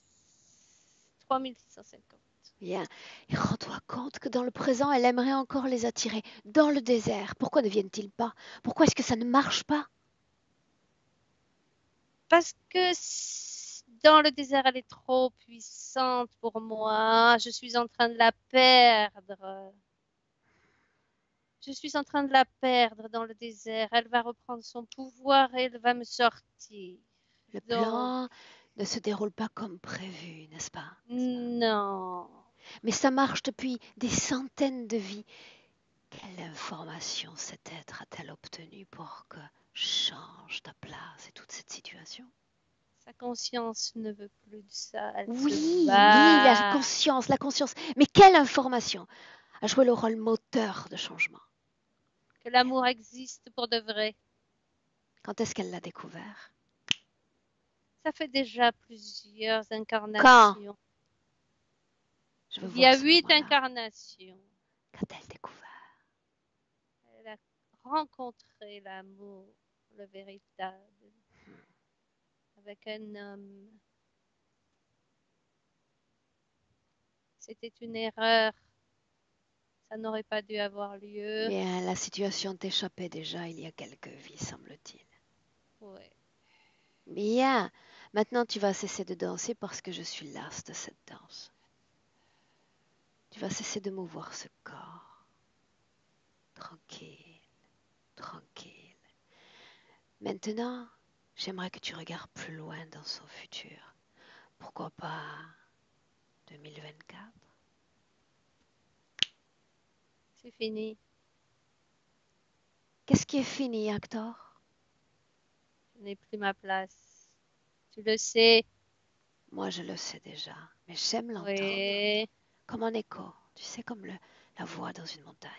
3650. Bien. Et rends-toi compte que dans le présent, elle aimerait encore les attirer dans le désert. Pourquoi ne viennent-ils pas? Pourquoi est-ce que ça ne marche pas? Parce que dans le désert, elle est trop puissante pour moi. Je suis en train de la perdre. Je suis en train de la perdre dans le désert. Elle va reprendre son pouvoir et elle va me sortir. Le Donc, plan ne se déroule pas comme prévu, n'est-ce pas? non. Mais ça marche depuis des centaines de vies. Quelle information cet être a-t-elle obtenue pour que change ta place et toute cette situation? Sa conscience ne veut plus de ça. Elle se Oui, oui, la bat. conscience, la conscience. Mais quelle information a joué le rôle moteur de changement? Que l'amour existe pour de vrai. Quand est-ce qu'elle l'a découvert? Ça fait déjà plusieurs Quand? incarnations. Je veux Il y voir a ce 8 moment-là. incarnations. Qu'a-t-elle découvert? Elle a rencontré l'amour, le véritable, avec un homme. C'était une erreur. Ça n'aurait pas dû avoir lieu. Bien, la situation t'échappait déjà il y a quelques vies, semble-t-il. Ouais. Bien, maintenant tu vas cesser de danser parce que je suis lasse de cette danse. Tu vas cesser de mouvoir ce corps. Tranquille, tranquille. Maintenant, j'aimerais que tu regardes plus loin dans son futur. Pourquoi pas 2024? C'est fini. Qu'est-ce qui est fini, Hector? Je n'ai plus ma place. Tu le sais. Moi, je le sais déjà, mais j'aime l'entendre. Oui. Comme un écho, tu sais, comme la voix dans une montagne.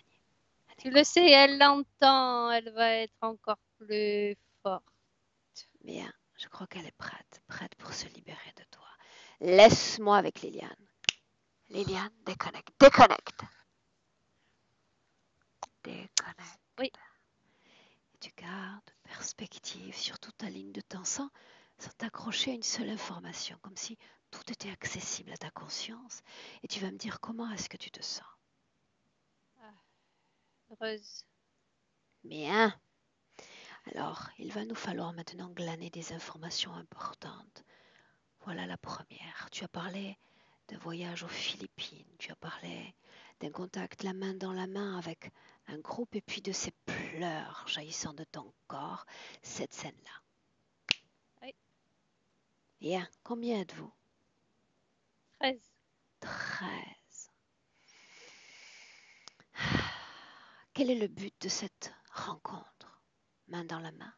Un Tu écho. le sais, elle l'entend. Elle va être encore plus forte. Bien, je crois qu'elle est prête, prête pour se libérer de toi. Laisse-moi avec Liliane. Liliane, déconnecte, déconnecte, déconnecte. Oui. Et tu gardes perspective sur toute ta ligne de temps sans t'accrocher à une seule information, comme si tout était accessible à ta conscience. Et tu vas me dire comment est-ce que tu te sens. Ah, heureuse. Bien. Alors, il va nous falloir maintenant glaner des informations importantes. Voilà la première. Tu as parlé d'un voyage aux Philippines. Tu as parlé d'un contact la main dans la main avec un groupe et puis de ces pleurs jaillissant de ton corps. Cette scène-là. Oui. Bien. Combien êtes-vous? 13. 13. Quel est le but de cette rencontre? Main dans la main.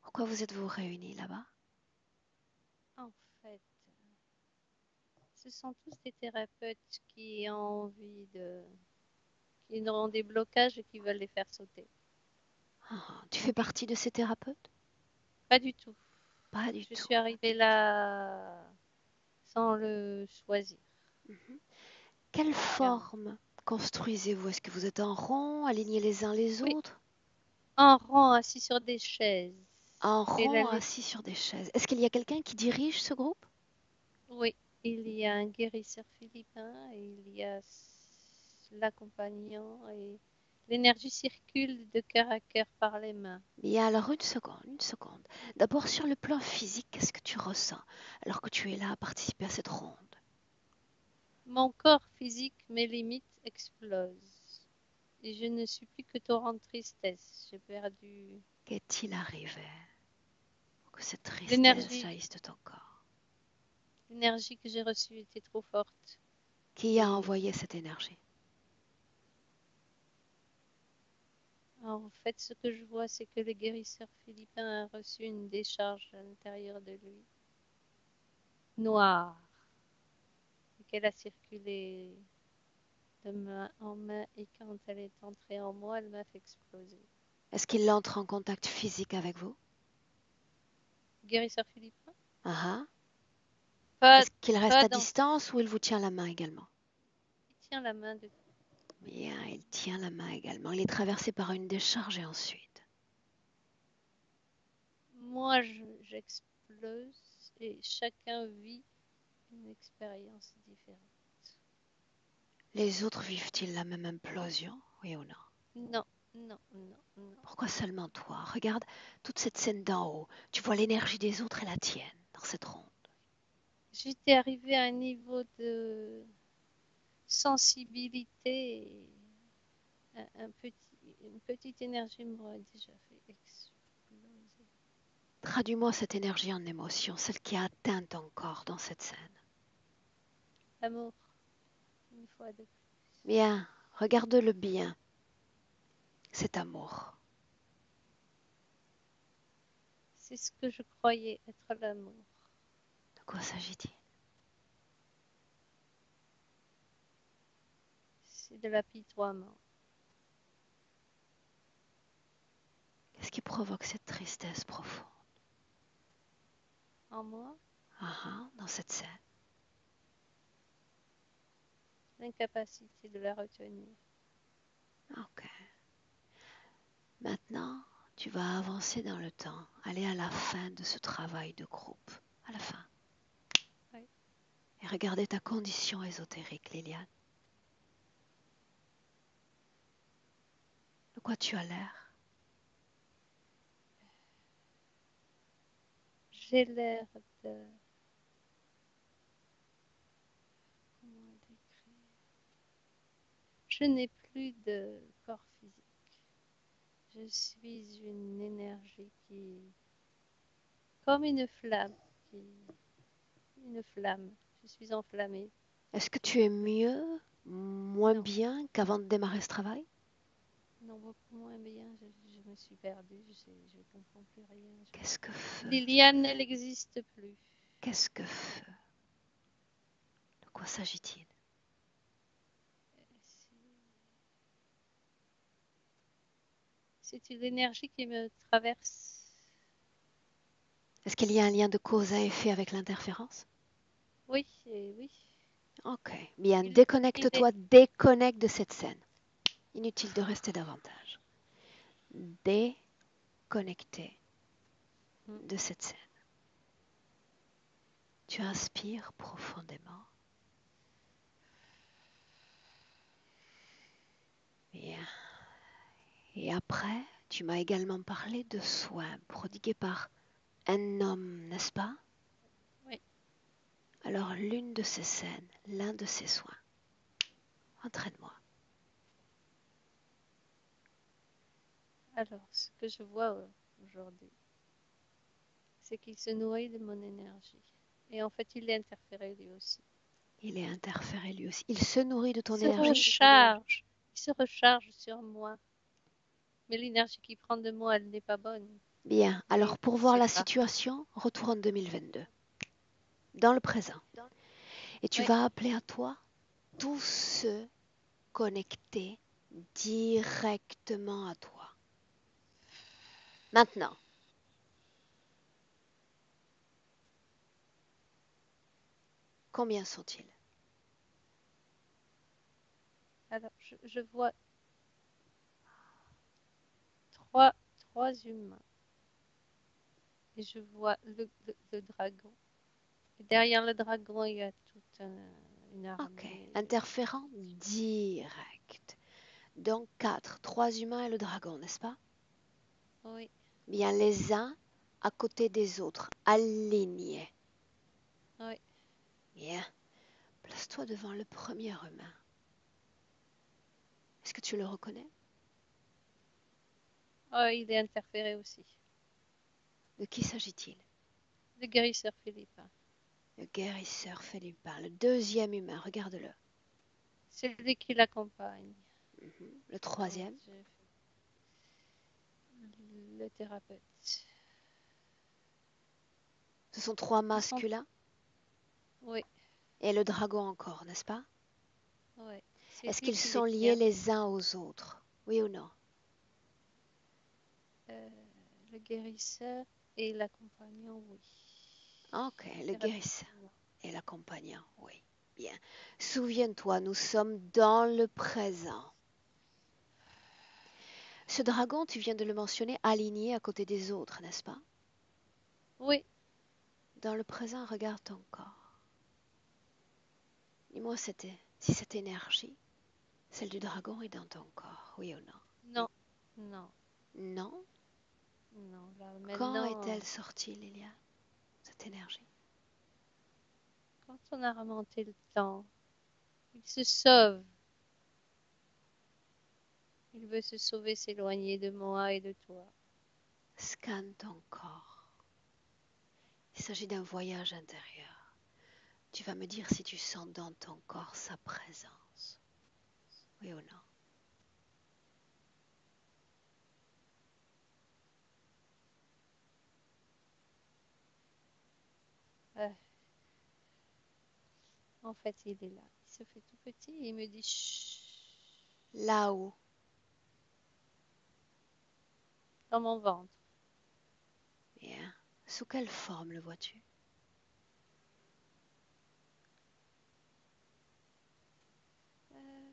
Pourquoi vous êtes-vous réunis là-bas? En fait, ce sont tous des thérapeutes qui ont envie de, qui ont des blocages et qui veulent les faire sauter. Tu fais partie de ces thérapeutes? Pas du tout. Pas du Je tout. suis arrivée là sans le choisir. Mhm. Quelle forme construisez-vous? Est-ce que vous êtes en rond, alignés les uns les Oui, autres? en rang, assis sur des chaises. en Et rond assis sur des chaises. Est-ce qu'il y a quelqu'un qui dirige ce groupe? oui, il y a un guérisseur philippin, et il y a l'accompagnant, et l'énergie circule de cœur à cœur par les mains. Bien, alors une seconde, une seconde. D'abord, sur le plan physique, qu'est-ce que tu ressens alors que tu es là à participer à cette ronde? Mon corps physique, mes limites explosent. Et je ne suis plus que torrent de tristesse. J'ai perdu Qu'est-il arrivé pour que cette tristesse l'énergie. jaillisse de ton corps? L'énergie que j'ai reçue était trop forte. Qui a Et envoyé cette énergie? en fait, ce que je vois, c'est que le guérisseur philippin a reçu une décharge à l'intérieur de lui, noire, et qu'elle a circulé de main en main, et quand elle est entrée en moi, elle m'a fait exploser. Est-ce qu'il entre en contact physique avec vous? Guérisseur philippin? Ah ah. Pas, Est-ce qu'il reste pas à dans. distance ou il vous tient la main également? Il tient la main de. Bien, il tient la main également. Il est traversé par une décharge et ensuite. Moi, j'explose, et chacun vit une expérience différente. Les autres vivent-ils la même implosion? Oui ou non? Non, non, non, non. Pourquoi seulement toi? Regarde toute cette scène d'en haut. Tu vois l'énergie des autres et la tienne dans cette ronde. J'étais arrivée à un niveau de sensibilité, et une petite énergie m'aurait déjà fait exploser. Traduis-moi cette énergie en émotion, celle qui a atteint ton corps dans cette scène. L'amour, une fois de plus. Bien, regarde-le bien, cet amour. C'est ce que je croyais être l'amour. De quoi s'agit-il? C'est de l'apitoiement. Qu'est-ce qui provoque cette tristesse profonde? En moi, Ah ah, dans cette scène. l'incapacité de la retenir. Ok. Maintenant, tu vas avancer dans le temps, aller à la fin de ce travail de groupe, à la fin. Oui. Et regarder ta condition ésotérique, Liliane. De quoi tu as l'air? J'ai l'air de. Comment décrire? Je n'ai plus de corps physique. Je suis une énergie qui, comme une flamme, qui, une flamme. Je suis enflammée. Est-ce que tu es mieux, moins Non, bien qu'avant de démarrer ce travail? non, beaucoup moins bien. Je me suis perdue. Je ne comprends plus rien. Qu'est-ce que feu? Liliane, elle n'existe plus. Qu'est-ce que feu? De quoi s'agit-il? C'est une énergie qui me traverse. Est-ce qu'il y a un lien de cause à effet avec l'interférence? Oui, et oui. Ok, bien, Il est. déconnecte-toi, déconnecte de cette scène. Inutile de rester davantage. Déconnecté de cette scène. Tu inspires profondément. Bien. Et après, tu m'as également parlé de soins prodigués par un homme, n'est-ce pas? Oui. Alors l'une de ces scènes, l'un de ces soins, entraîne-moi. Alors, ce que je vois aujourd'hui, c'est qu'il se nourrit de mon énergie. Et en fait, il est interféré lui aussi. Il est interféré lui aussi. Il se nourrit de Il ton se énergie? recharge. Il se recharge sur moi. Mais l'énergie qu'il prend de moi, elle n'est pas bonne. Bien, Mais alors pour je voir sais la pas. situation, retour en 2022, dans le présent. Et tu Oui. vas appeler à toi tous ceux connectés directement à toi. Maintenant, combien sont-ils? Alors, je vois trois, trois humains. et je vois le dragon. Et derrière le dragon, il y a toute une Ok. armée. Interférent direct. Donc 4, 3 humains et le dragon, n'est-ce pas? Oui, Bien les uns à côté des autres, alignés. oui. Bien. Place-toi devant le premier humain. Est-ce que tu le reconnais? Oh, il est interféré aussi. De qui s'agit-il? Le guérisseur philippin. Le guérisseur philippin. Le deuxième humain, regarde-le. Celui qui l'accompagne. Le Quand troisième. le thérapeute. Ce sont trois Ils sont... masculins Oui, et le dragon encore, n'est-ce pas? oui. C'est Est-ce lui qu'ils qui les sont liés tient. les uns aux autres? Oui ou non? Euh, le guérisseur et l'accompagnant, oui. Ok, Le le thérapeute, guérisseur non. et l'accompagnant, oui. Bien. Souviens-toi, nous sommes dans le présent. Ce dragon, tu viens de le mentionner, aligné à côté des autres, n'est-ce pas? Oui, Dans le présent, regarde ton corps. Dis-moi si cette énergie, celle du dragon, est dans ton corps, oui ou non? non, non, Non? non. Là, Quand maintenant, est-elle sortie, Liliane, cette énergie? quand on a remonté le temps, il se sauve. Il veut se sauver, s'éloigner de moi et de toi. Scanne ton corps. Il s'agit d'un voyage intérieur. Tu vas me dire si tu sens dans ton corps sa présence. Oui ou non? Euh, En fait, il est là. Il se fait tout petit et il me dit chut Là-haut. dans mon ventre. Bien. Sous quelle forme le vois-tu? Euh,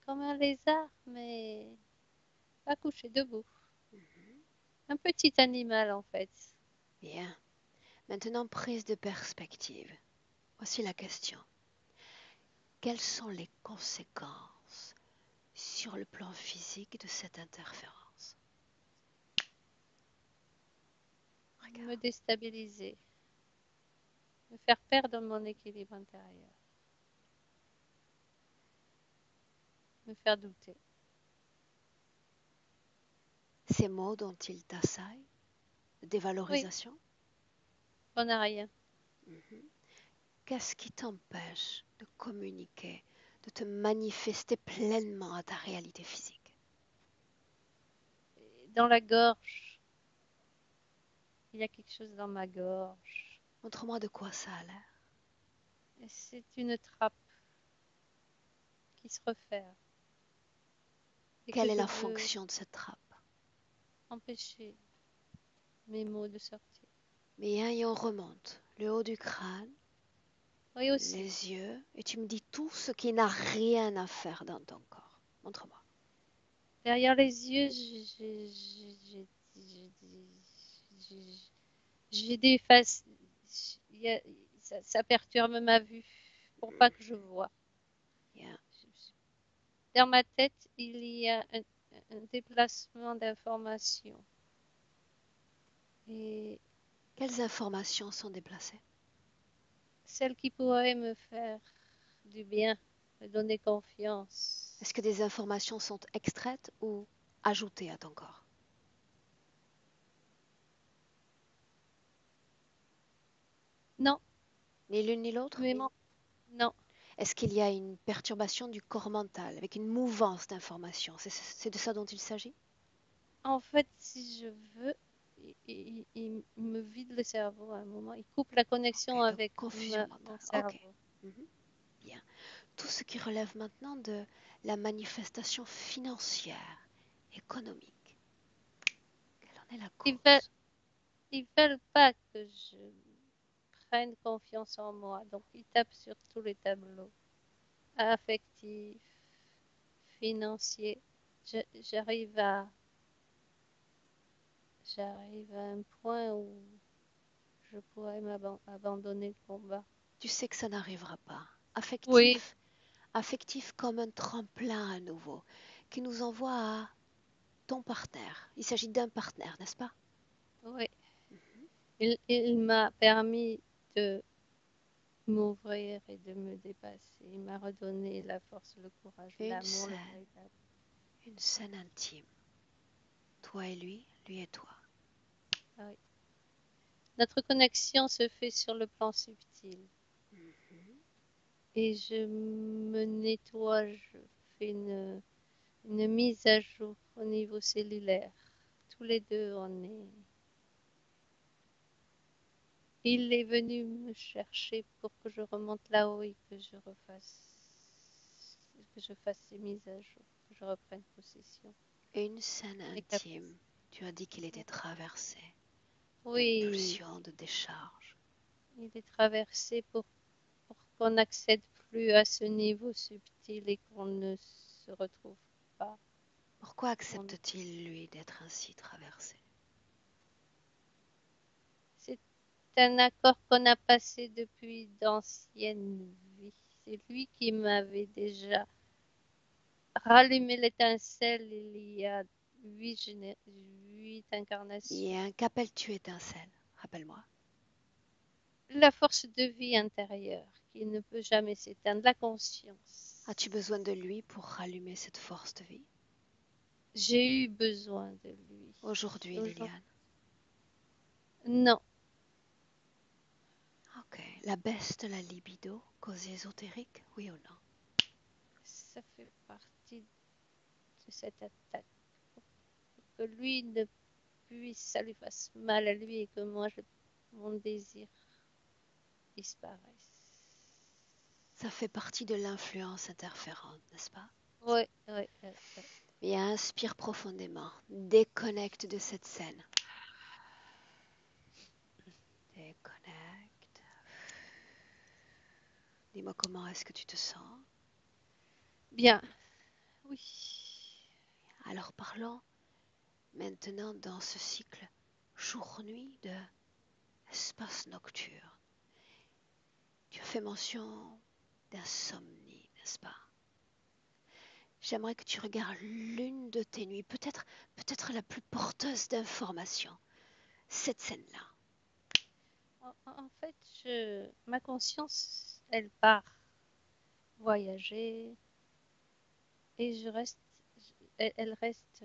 Comme un lézard, mais pas couché debout. Un petit animal en fait. Bien. Maintenant, prise de perspective. Voici la question. Quelles sont les conséquences sur le plan physique de cette interférence? Me Regarde. déstabiliser. Me faire perdre mon équilibre intérieur. Me faire douter. Ces mots dont il t'assaille, de Oui, dévalorisation, on n'a rien. qu'est-ce qui t'empêche de communiquer, de te manifester pleinement à ta réalité physique? Dans la gorge. Il y a quelque chose dans ma gorge. Montre-moi de quoi ça a l'air. C'est une trappe qui se referme et que Quelle est je la veux fonction de cette trappe? empêcher mes mots de sortir. Bien, et on remonte le haut du crâne, Oui aussi. les yeux, et tu me dis tout ce qui n'a rien à faire dans ton corps. Montre-moi. Derrière les yeux, j'ai des faces. il y a- ça perturbe ma vue pour pas que je vois. Bien. Dans ma tête, il y a un déplacement d'informations. Et Quelles informations sont déplacées? celle qui pourrait me faire du bien, me donner confiance. Est-ce que des informations sont extraites ou ajoutées à ton corps? Non, Ni l'une ni l'autre? mais non. Est-ce qu'il y a une perturbation du corps mental avec une mouvance d'informations? C'est de ça dont il s'agit? En fait, si je veux, il me vide le cerveau à un moment. Il coupe la connexion Ok, donc avec confusion mon mentale. Ok. cerveau. Mhm. Bien. Tout ce qui relève maintenant de la manifestation financière, économique. Quelle en est la Ils veulent, cause? ils veulent pas que je prenne confiance en moi. Donc, ils tapent sur tous les tableaux. Affectif, financier. J'arrive à j'arrive à un point où je pourrais abandonner le combat. Tu sais que ça n'arrivera pas. Oui, Affectif, affectif comme un tremplin à nouveau, qui nous envoie à ton partenaire. Il s'agit d'un partenaire, n'est-ce pas? oui. Il m'a permis de m'ouvrir et de me dépasser. Il m'a redonné la force, le courage, l'amour, le véritable. Une scène intime. Toi et lui et toi. Ah oui. Notre connexion se fait sur le plan subtil. Et je me nettoie, je fais une mise à jour au niveau cellulaire. Tous les deux, on est. Il est venu me chercher pour que je remonte là-haut et que je fasse ces mises à jour, que je reprenne possession. Une scène Et intime. Tu as dit qu'il était traversé de oui, pulsions, de décharges. il est traversé pour qu'on n'accède plus à ce niveau subtil et qu'on ne se retrouve pas. Pourquoi On- accepte-t-il, lui, d'être ainsi traversé? C'est un accord qu'on a passé depuis d'anciennes vies. C'est lui qui m'avait déjà rallumé l'étincelle il y a 8 incarnations. Bien, qu'appelles-tu étincelle? Rappelle-moi. La force de vie intérieure qui ne peut jamais s'éteindre, la conscience. As-tu besoin de lui pour rallumer cette force de vie? J'ai eu besoin de lui. Aujourd'hui, Liliane. Non, Ok. La baisse de la libido, cause ésotérique, oui ou non? ça fait partie de cette attaque. Pour que lui ne puisse, ça lui fasse mal à lui et que moi, mon désir disparaisse. Ça fait partie de l'influence interférente, n'est-ce pas? Oui, oui, oui, oui. Et inspire profondément. Déconnecte de cette scène. Déconnecte. Dis-moi comment est-ce que tu te sens? Bien, oui. Alors parlons maintenant dans ce cycle jour-nuit de espace nocturne. Tu as fait mention d'insomnie, n'est-ce pas? J'aimerais que tu regardes l'une de tes nuits, peut-être la plus porteuse d'informations, cette scène-là. En fait, ma conscience, elle part voyager et je reste, elle reste.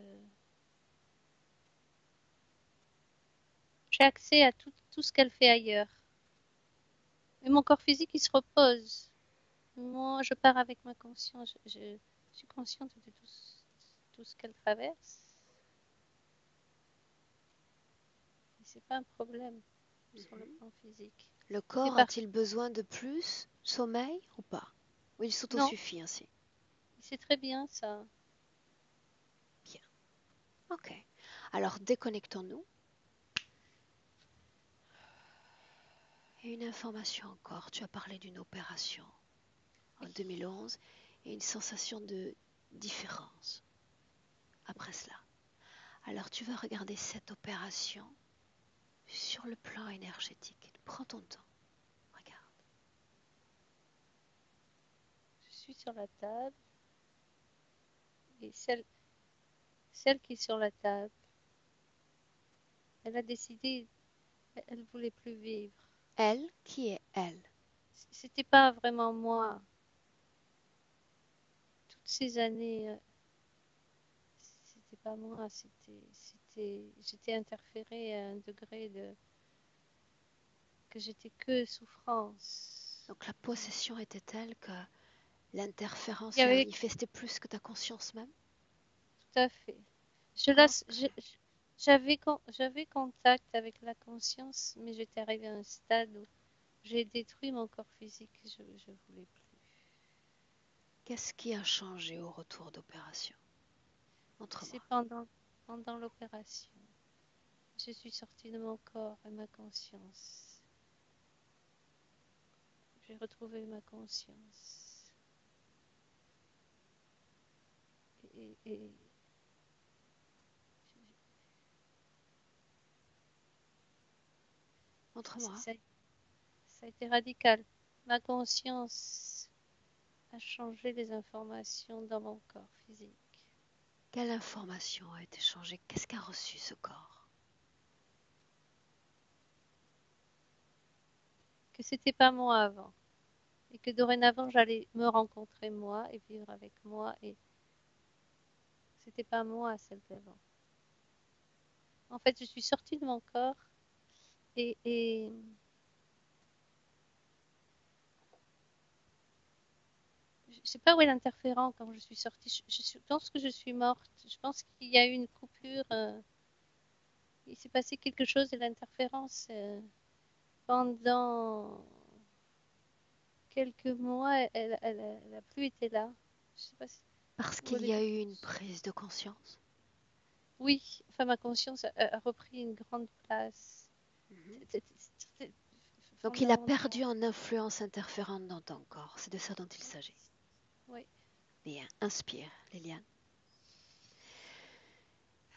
J'ai accès à tout ce qu'elle fait ailleurs. Et mon corps physique, il se repose. Moi, je pars avec ma conscience. Je suis consciente de tout ce qu'elle traverse. Et c'est pas un problème sur le plan physique. Le Tout est corps parti. a-t-il besoin de plus sommeil ou pas? Ou il Non, s'autosuffit ainsi? c'est très bien ça. Bien. Ok. Alors déconnectons-nous. Et une information encore. Tu as parlé d'une opération en 2011 et une sensation de différence après cela. Alors tu vas regarder cette opération sur le plan énergétique. Prends ton temps. Regarde. Je suis sur la table et celle qui est sur la table, elle a décidé, elle voulait plus vivre. Elle, qui est elle? C'était pas vraiment moi. Toutes ces années, c'était pas moi. J'étais interférée à un degré que j'étais que souffrance. Donc la possession était telle que l'interférence Il y s'est avait manifestée plus que ta conscience même? tout à fait. Je la, Ok. j'avais contact avec la conscience, mais j'étais arrivée à un stade où j'ai détruit mon corps physique. Je voulais plus. Qu'est-ce qui a changé au retour d'opération? C'est Montre-moi. pendant l'opération. Je suis sortie de mon corps et ma conscience. J'ai retrouvé ma conscience. Et Montre-moi. Ça a été radical. Ma conscience a changé les informations dans mon corps physique. Quelle information a été changée? Qu'est-ce qu'a reçu ce corps? Que c'était pas moi avant. Et que dorénavant, j'allais me rencontrer moi et vivre avec moi. Et c'était pas moi celle d'avant. En fait, je suis sortie de mon corps et je ne sais pas où est l'interférent quand je suis sortie. Je pense que je suis morte. Je pense qu'il y a eu une coupure. Il s'est passé quelque chose de l'interférence. Pendant quelques mois, elle a plus été là. Je sais pas si Parce vous qu'il voulez y que a je... eu une prise de conscience. Oui, enfin ma conscience a repris une grande place. Mhm. C'est Donc il a fondamental. perdu en influence interférente dans ton corps. C'est de ça dont il s'agit. Oui, Bien, inspire, Liliane.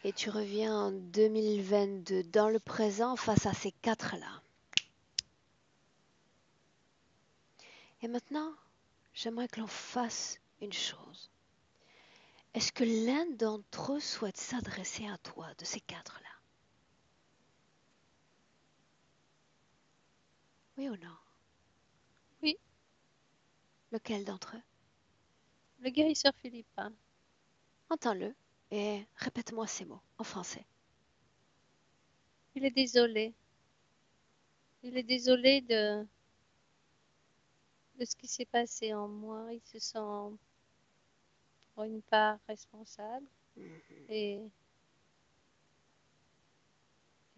Et tu reviens en 2022 dans le présent face à ces quatre-là. Et maintenant, j'aimerais que l'on fasse une chose. Est-ce que l'un d'entre eux souhaite s'adresser à toi, de ces quatre-là? Oui ou non? oui, Lequel d'entre eux? le guérisseur philippin. Entends-le et répète-moi ces mots en français. Il est désolé. Il est désolé de ce qui s'est passé en moi. Il se sent pour une part responsable Mhm. et,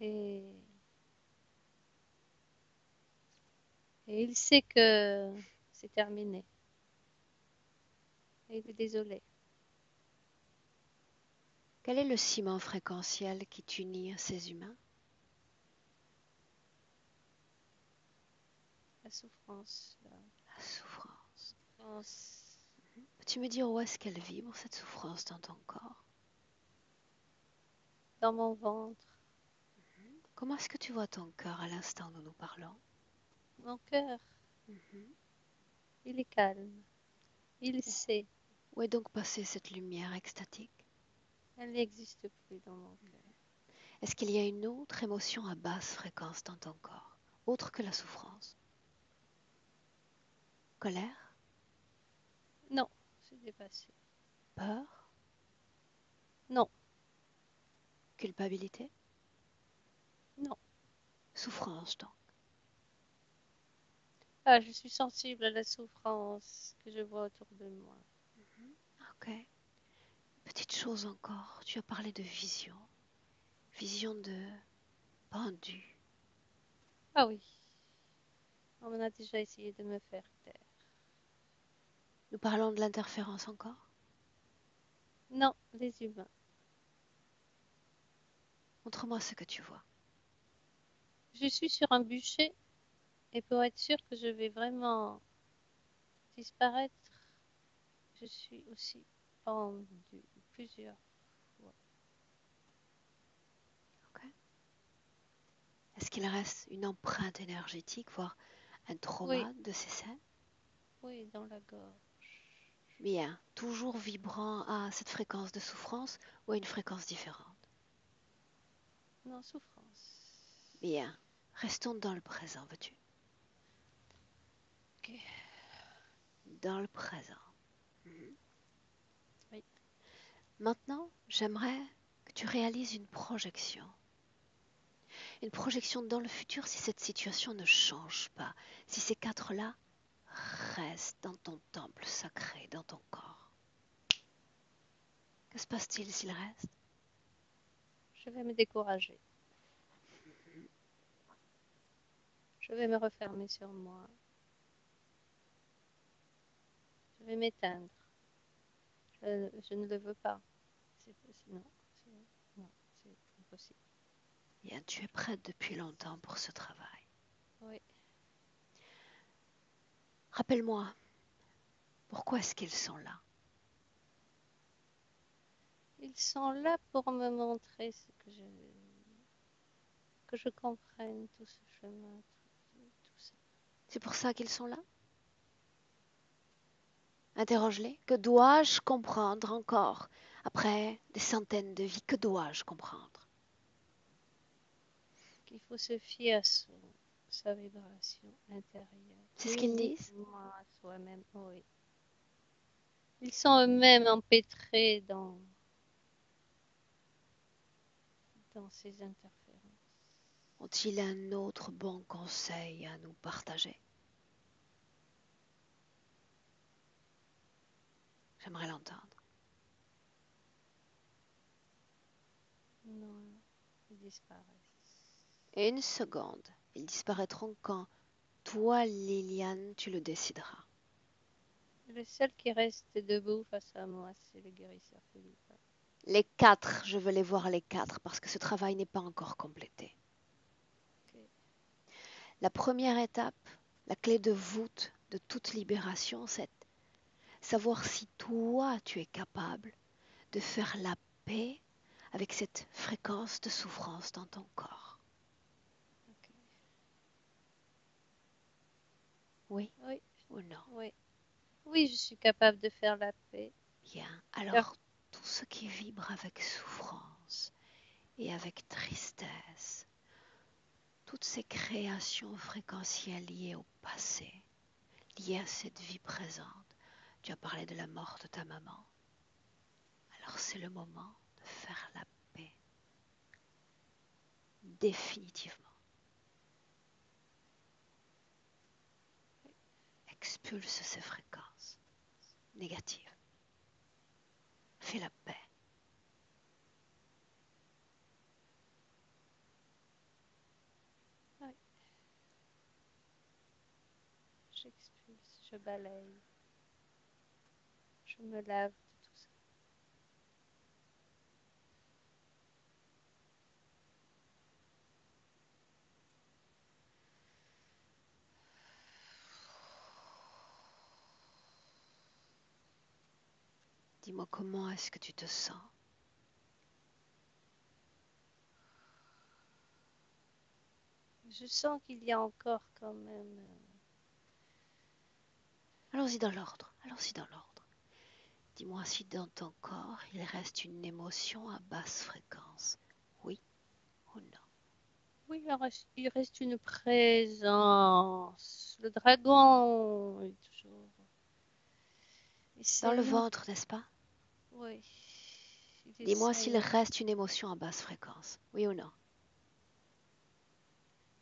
et, et il sait que c'est terminé. Et il est désolé. Quel est le ciment fréquentiel qui t'unit à ces humains? La souffrance, la La souffrance. souffrance Peux-tu me dire où est-ce qu'elle vibre, cette souffrance dans ton corps? dans mon ventre, Comment est-ce que tu vois ton cœur à l'instant où nous parlons? mon cœur. Mhm. Il est calme. Il sait. Où est donc passée cette lumière extatique? Elle n'existe plus dans mon cœur. Est-ce qu'il y a une autre émotion à basse fréquence dans ton corps, autre que la souffrance? Colère? Non, c'est dépassé. Peur? Non, Culpabilité? non. Souffrance donc. Ah, je suis sensible à la souffrance que je vois autour de moi. Ok. Petite chose encore, tu as parlé de vision. Vision de pendu. Ah oui, on a déjà essayé de me faire taire. Nous parlons de l'interférence encore? Non, les humains. Montre-moi ce que tu vois. Je suis sur un bûcher et pour être sûr que je vais vraiment disparaître, je suis aussi pendue plusieurs fois. Ok. Est-ce qu'il reste une empreinte énergétique, voire un Oui, trauma de ces scènes? oui, dans la gorge. Bien, toujours vibrant à cette fréquence de souffrance ou à une fréquence différente? Non, souffrance. Bien, restons dans le présent, veux-tu? Ok, Dans le présent. Mhm. oui. Maintenant, j'aimerais que tu réalises une projection. Une projection dans le futur si cette situation ne change pas, si ces quatre-là restent dans ton temple sacré, dans ton corps. Que se passe-t-il s'ils restent? Je vais me décourager. Je vais me refermer sur moi. Je vais m'éteindre. Je ne le veux pas. Non, non, c'est impossible. Bien, tu es prête depuis longtemps pour ce travail. Oui, Rappelle-moi, pourquoi est-ce qu'ils sont là? ils sont là pour me montrer ce que que je comprenne tout ce chemin, tout ça. C'est pour ça qu'ils sont là? Interroge-les. Que dois-je comprendre encore? Après des centaines de vies, que dois-je comprendre? Qu'il faut se fier à sa vibration intérieure. C'est ce qu'ils disent? Uniquement à soi-même, oui. Ils sont eux-mêmes empêtrés dans ces interférences. Ont-ils un autre bon conseil à nous partager? J'aimerais l'entendre. Non, ils disparaissent. Une seconde. Ils disparaîtront quand toi, Liliane, tu le décideras. Le seul qui reste debout face à moi, c'est le guérisseur Philippe. Les 4, je veux les voir les 4 parce que ce travail n'est pas encore complété. Okay. La première étape, la clé de voûte de toute libération, c'est savoir si toi, tu es capable de faire la paix avec cette fréquence de souffrance dans ton corps. Okay. Oui, Oui. ou non? Oui. Oui, je suis capable de faire la paix. Bien. Alors, tout ce qui vibre avec souffrance et avec tristesse, toutes ces créations fréquentielles liées au passé, liées à cette vie présente. Tu as parlé de la mort de ta maman. Alors c'est le moment de faire la paix. Définitivement. Expulse ces fréquences négatives. Fais la paix. Oui. J'expulse, je balaye. Je me lave de tout ça. Dis-moi comment est-ce que tu te sens? Je sens qu'il y a encore quand même... Allons-y dans l'ordre. Allons-y dans l'ordre. Dis-moi si dans ton corps il reste une émotion à basse fréquence. Oui ou non? Oui, il reste une présence. Le dragon est toujours... Dans le ventre, n'est-ce pas? Oui. Dis-moi s'il reste une émotion à basse fréquence. Oui ou non?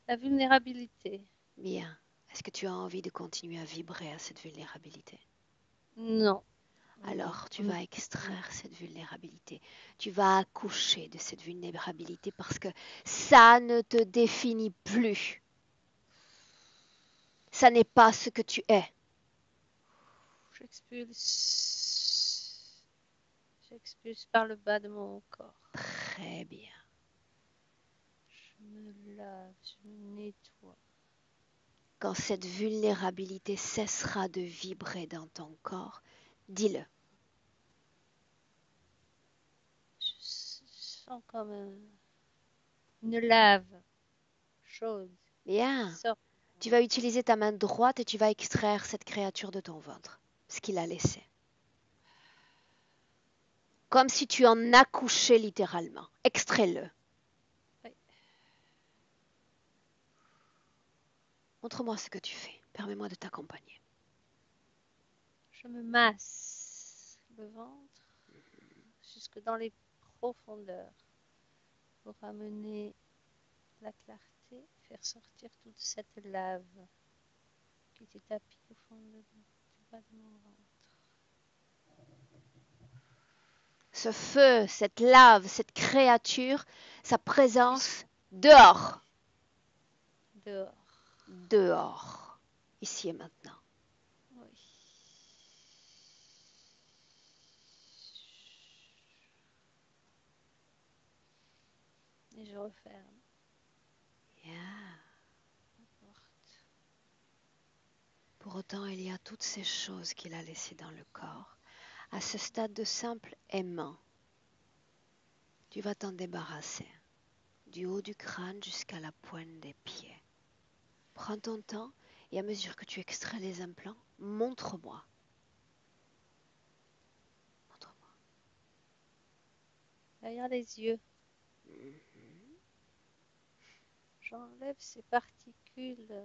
La vulnérabilité. Bien. Est-ce que tu as envie de continuer à vibrer à cette vulnérabilité? Non. Alors, tu vas extraire cette vulnérabilité. Tu vas accoucher de cette vulnérabilité parce que ça ne te définit plus. Ça n'est pas ce que tu es. J'expulse. J'expulse par le bas de mon corps. Très bien. Je me lave, je me nettoie. Quand cette vulnérabilité cessera de vibrer dans ton corps, dis-le. Je sens comme une lave chaude. Bien. Tu vas utiliser ta main droite et tu vas extraire cette créature de ton ventre, ce qu'il a laissé. Comme si tu en accouchais littéralement. Extrais-le. Oui. Montre-moi ce que tu fais. Permets-moi de t'accompagner. Je me masse le ventre jusque dans les profondeurs pour amener la clarté, faire sortir toute cette lave qui était tapie au fond du bas de mon ventre. Ce feu, cette lave, cette créature, sa présence dehors. Dehors. Dehors. Ici et maintenant. Oui. Et je referme. Yeah. La porte. Pour autant, il y a toutes ces choses qu'il a laissées dans le corps. À ce stade de simple aimant, tu vas t'en débarrasser. du haut du crâne jusqu'à la pointe des pieds. Prends ton temps et à mesure que tu extrais les implants, montre-moi. Montre-moi. Derrière les yeux, j'enlève ces particules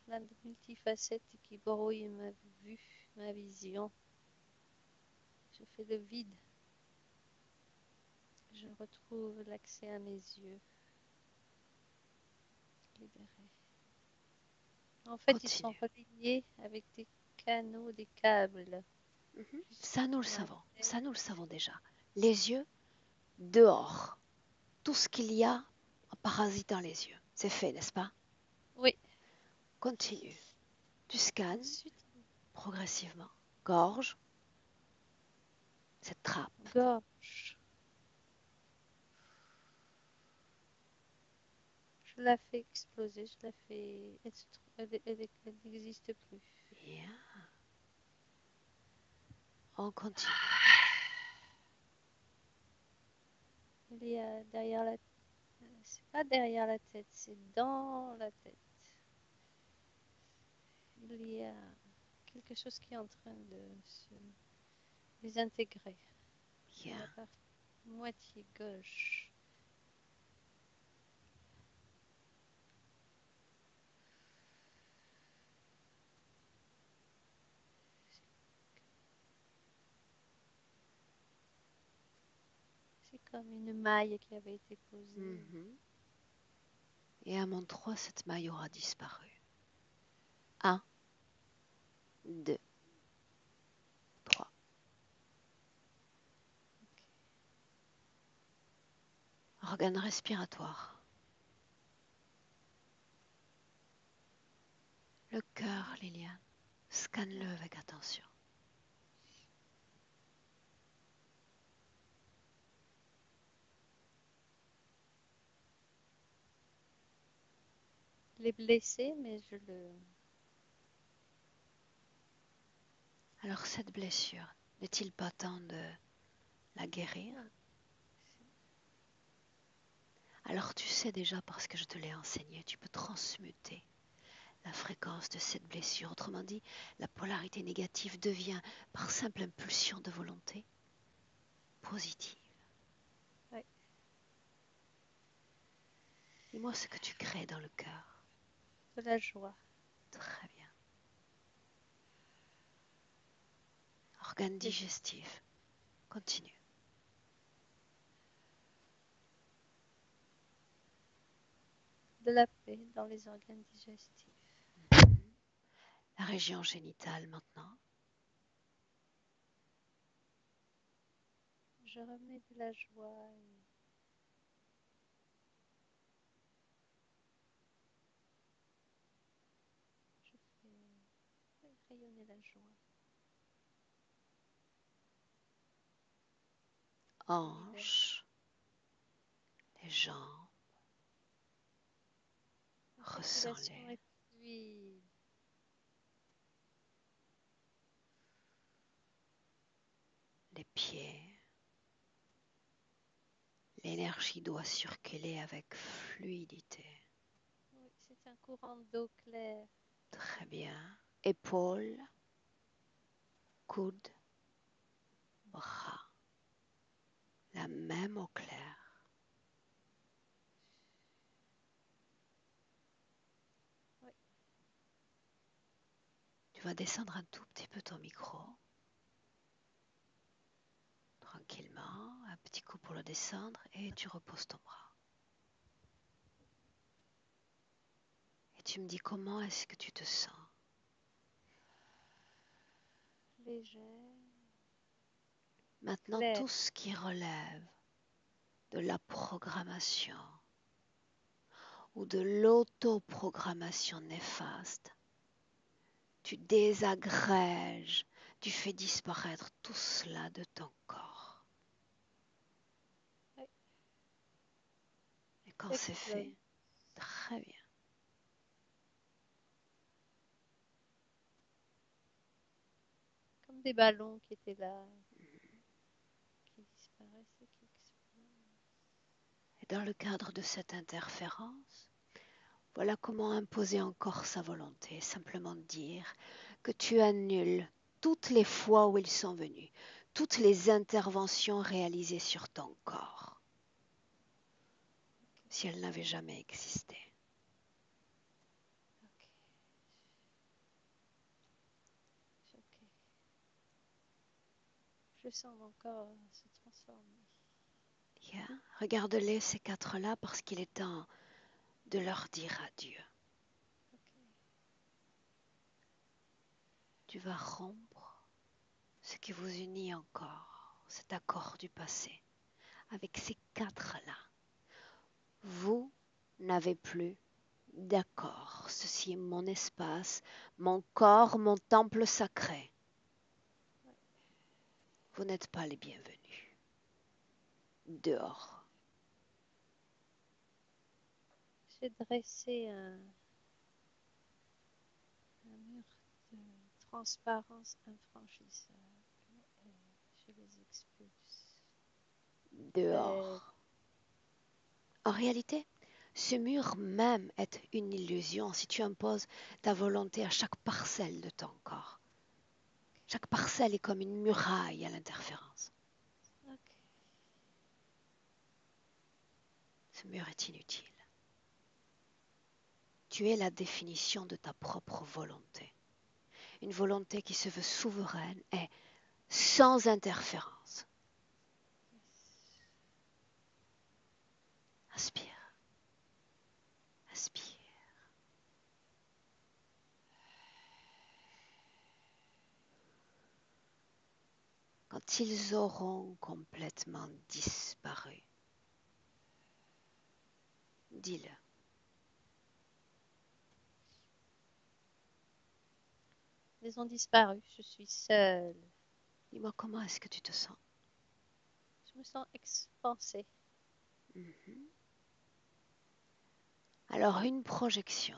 plein de multifacettes qui brouillent ma vue, ma vision. Je fais le vide. Je retrouve l'accès à mes yeux. Libérés. En fait, ils sont Continue. reliés avec des canaux, des câbles. Ça, nous le Ma savons. tête. Ça, nous le savons déjà. Les yeux, dehors. Tout ce qu'il y a en parasitant les yeux. C'est fait, n'est-ce pas? Oui. Continue. Tu scannes Ensuite, progressivement. Gorge, cette trappe. gorge. Je la fais exploser, je la fais. Elle n'existe plus. Bien. On continue. Il y a derrière la. C'est pas derrière la tête, c'est dans la tête. Il y a quelque chose qui est en train de se désintégrer. Bien. La partie moitié gauche. C'est comme une maille qui avait été posée. Et à mon 3, cette maille aura disparu. 1, 2, 3. Organe respiratoire. Le cœur, Liliane. Scanne-le avec attention. Il est blessé, mais je le. Alors cette blessure, n'est-il pas temps de la guérir? Alors tu sais déjà parce que je te l'ai enseigné, tu peux transmuter la fréquence de cette blessure. Autrement dit, la polarité négative devient, par simple impulsion de volonté, positive. Oui. Dis-moi ce que tu crées dans le cœur. De la joie. Très bien. Organe digestif. Continue. De la paix dans les organes digestifs. La région génitale maintenant. Je remets de la joie. Je fais rayonner la joie. Hanches. Les jambes. Ressens-les. Et puis Les pieds. L'énergie doit circuler avec fluidité. oui, c'est un courant d'eau claire. Très bien. Épaules, coudes, bras. La même eau claire. Oui. Tu vas descendre un tout petit peu ton micro. Tranquillement, un petit coup pour le descendre et tu reposes ton bras. Et tu me dis comment est-ce que tu te sens? Légère. Maintenant, Claire. tout ce qui relève de la programmation ou de l'autoprogrammation néfaste, tu désagrèges, tu fais disparaître tout cela de ton corps. Oui. Et quand c'est Explose. fait, très bien. Comme des ballons qui étaient là, qui disparaissent et qui explosent. Et dans le cadre de cette interférence, voilà comment imposer encore sa volonté, simplement dire que tu annules toutes les fois où ils sont venus, toutes les interventions réalisées sur ton corps, si elles n'avaient jamais existé. Ok. Ok. Je sens mon corps se transformer. Yeah. Regarde-les, ces quatre-là, parce qu'il est temps de leur dire adieu. Ok. Tu vas rompre ce qui vous unit encore, cet accord du passé, avec ces quatre-là. Vous n'avez plus d'accord. Ceci est mon espace, mon corps, mon temple sacré. Vous n'êtes pas les bienvenus. Dehors. J'ai dressé un mur de transparence infranchissable et je les expulse. Dehors. En réalité, ce mur même est une illusion si tu imposes ta volonté à chaque parcelle de ton corps. Chaque parcelle est comme une muraille à l'interférence. Ok. Ce mur est inutile. Tu es la définition de ta propre volonté. Une volonté qui se veut souveraine et sans interférence. Inspire. Inspire. Quand ils auront complètement disparu, dis-le. Ils ont disparu. Je suis seule. Dis-moi comment est-ce que tu te sens. Je me sens expansée. Mhm. Alors une projection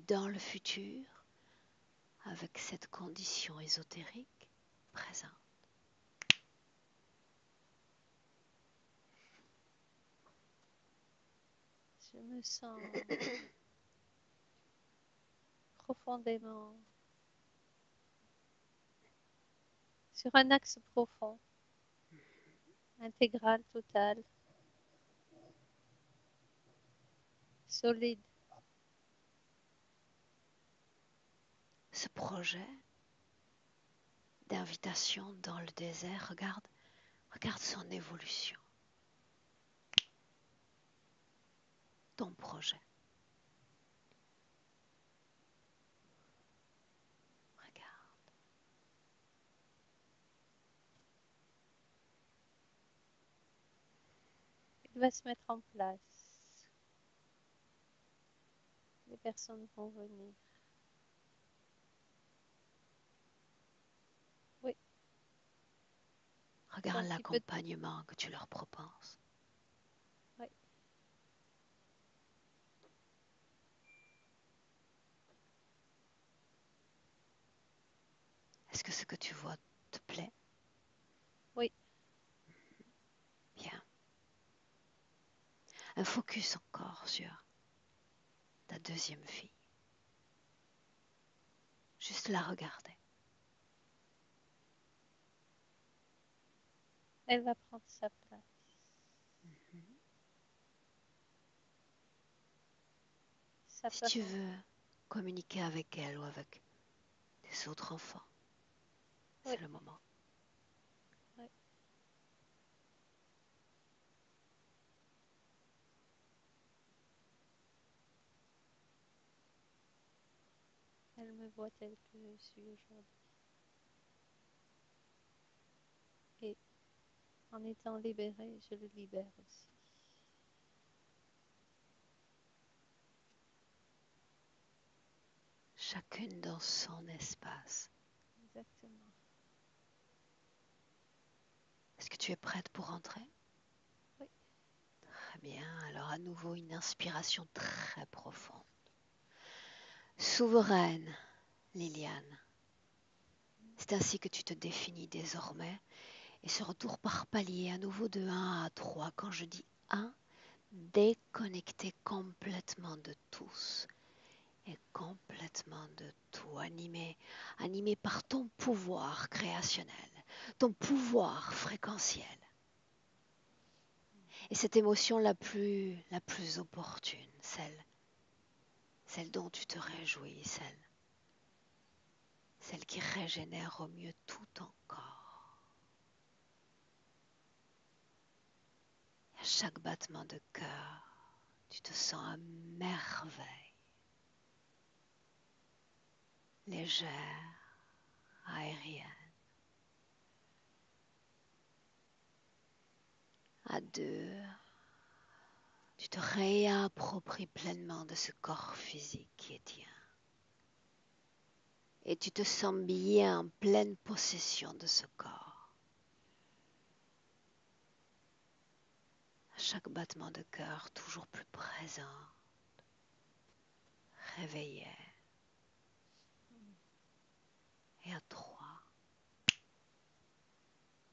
dans le futur avec cette condition ésotérique présente. Je me sens profondément sur un axe profond, intégral, total, solide. Ce projet d'invitation dans le désert, regarde son évolution. Ton projet. Regarde. Il va se mettre en place. Les personnes vont venir. Oui, c'est un Regarde petit peu. l'accompagnement que tu leur proposes. Oui, Est-ce que ce que tu vois te plaît? oui, Bien. Un focus encore sur ta deuxième fille. Juste la regarder. elle va prendre sa place. Sa Si tu façon. veux communiquer avec elle ou avec des autres enfants, Oui, c'est le moment. oui. Elle me voit telle que je suis aujourd'hui. Et en étant libérée, je le libère aussi. Chacune dans son espace. Exactement. Est-ce que tu es prête pour entrer? Oui. Très bien. Alors à nouveau une inspiration très profonde. Souveraine, Liliane. C'est ainsi que tu te définis désormais. Et ce retour par palier à nouveau de 1 à 3. Quand je dis un, déconnecté complètement de tous et complètement de tout, animé par ton pouvoir créationnel, ton pouvoir fréquentiel. Et cette émotion la plus opportune, celle dont tu te réjouis, celle qui régénère au mieux tout ton corps. Et à chaque battement de cœur, tu te sens à merveille, légère, aérienne. À deux, tu te réappropries pleinement de ce corps physique qui est tien. Et tu te sens bien en pleine possession de ce corps. À chaque battement de cœur, toujours plus présent, réveillé. Et à trois,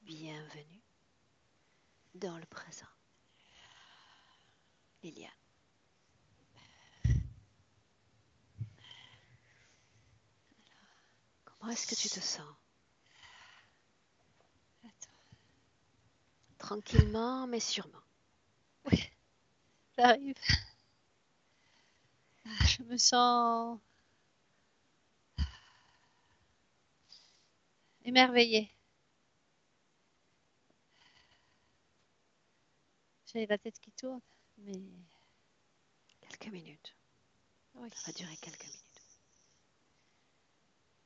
bienvenue dans le présent. Liliane. Comment est-ce que tu te sens? Tranquillement, mais sûrement. Oui, j'arrive. Je me sens émerveillée. J'ai la tête qui tourne, mais Quelques minutes. oui. Ça va durer quelques minutes.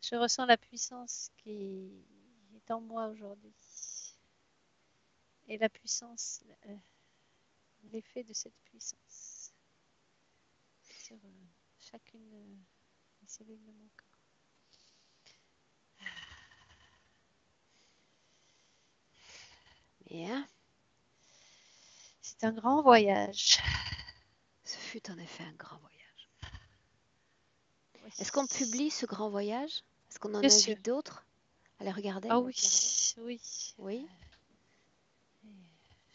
Je ressens la puissance qui est en moi aujourd'hui. Et la puissance, l'effet de cette puissance sur chacune des cellules de mon corps. Bien. C'est un grand voyage. Ce fut en effet un grand voyage. Oui. Est-ce qu'on publie ce grand voyage? Est-ce qu'on en Bien sûr. invite d'autres à les regarder? Ah oui, oui. Oui.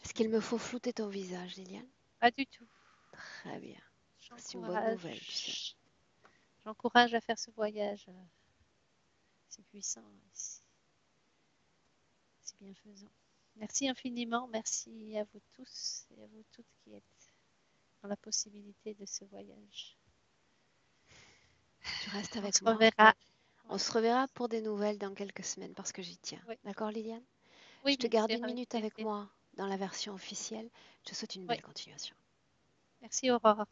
Est-ce qu'il me faut flouter ton visage, Liliane? Pas du tout. Très bien. C'est une bonne nouvelle, tu sais. J'encourage à faire ce voyage. C'est puissant. C'est bienfaisant. Merci infiniment. Merci à vous tous et à vous toutes qui êtes dans la possibilité de ce voyage. Tu restes On avec se moi. reverra. On se reverra pour des nouvelles dans quelques semaines parce que j'y tiens. Oui. D'accord, Liliane? Oui, Je te bien garde sûr, une avec minute avec plaisir. moi dans la version officielle. Je te souhaite une Oui. belle continuation. Merci Aurore.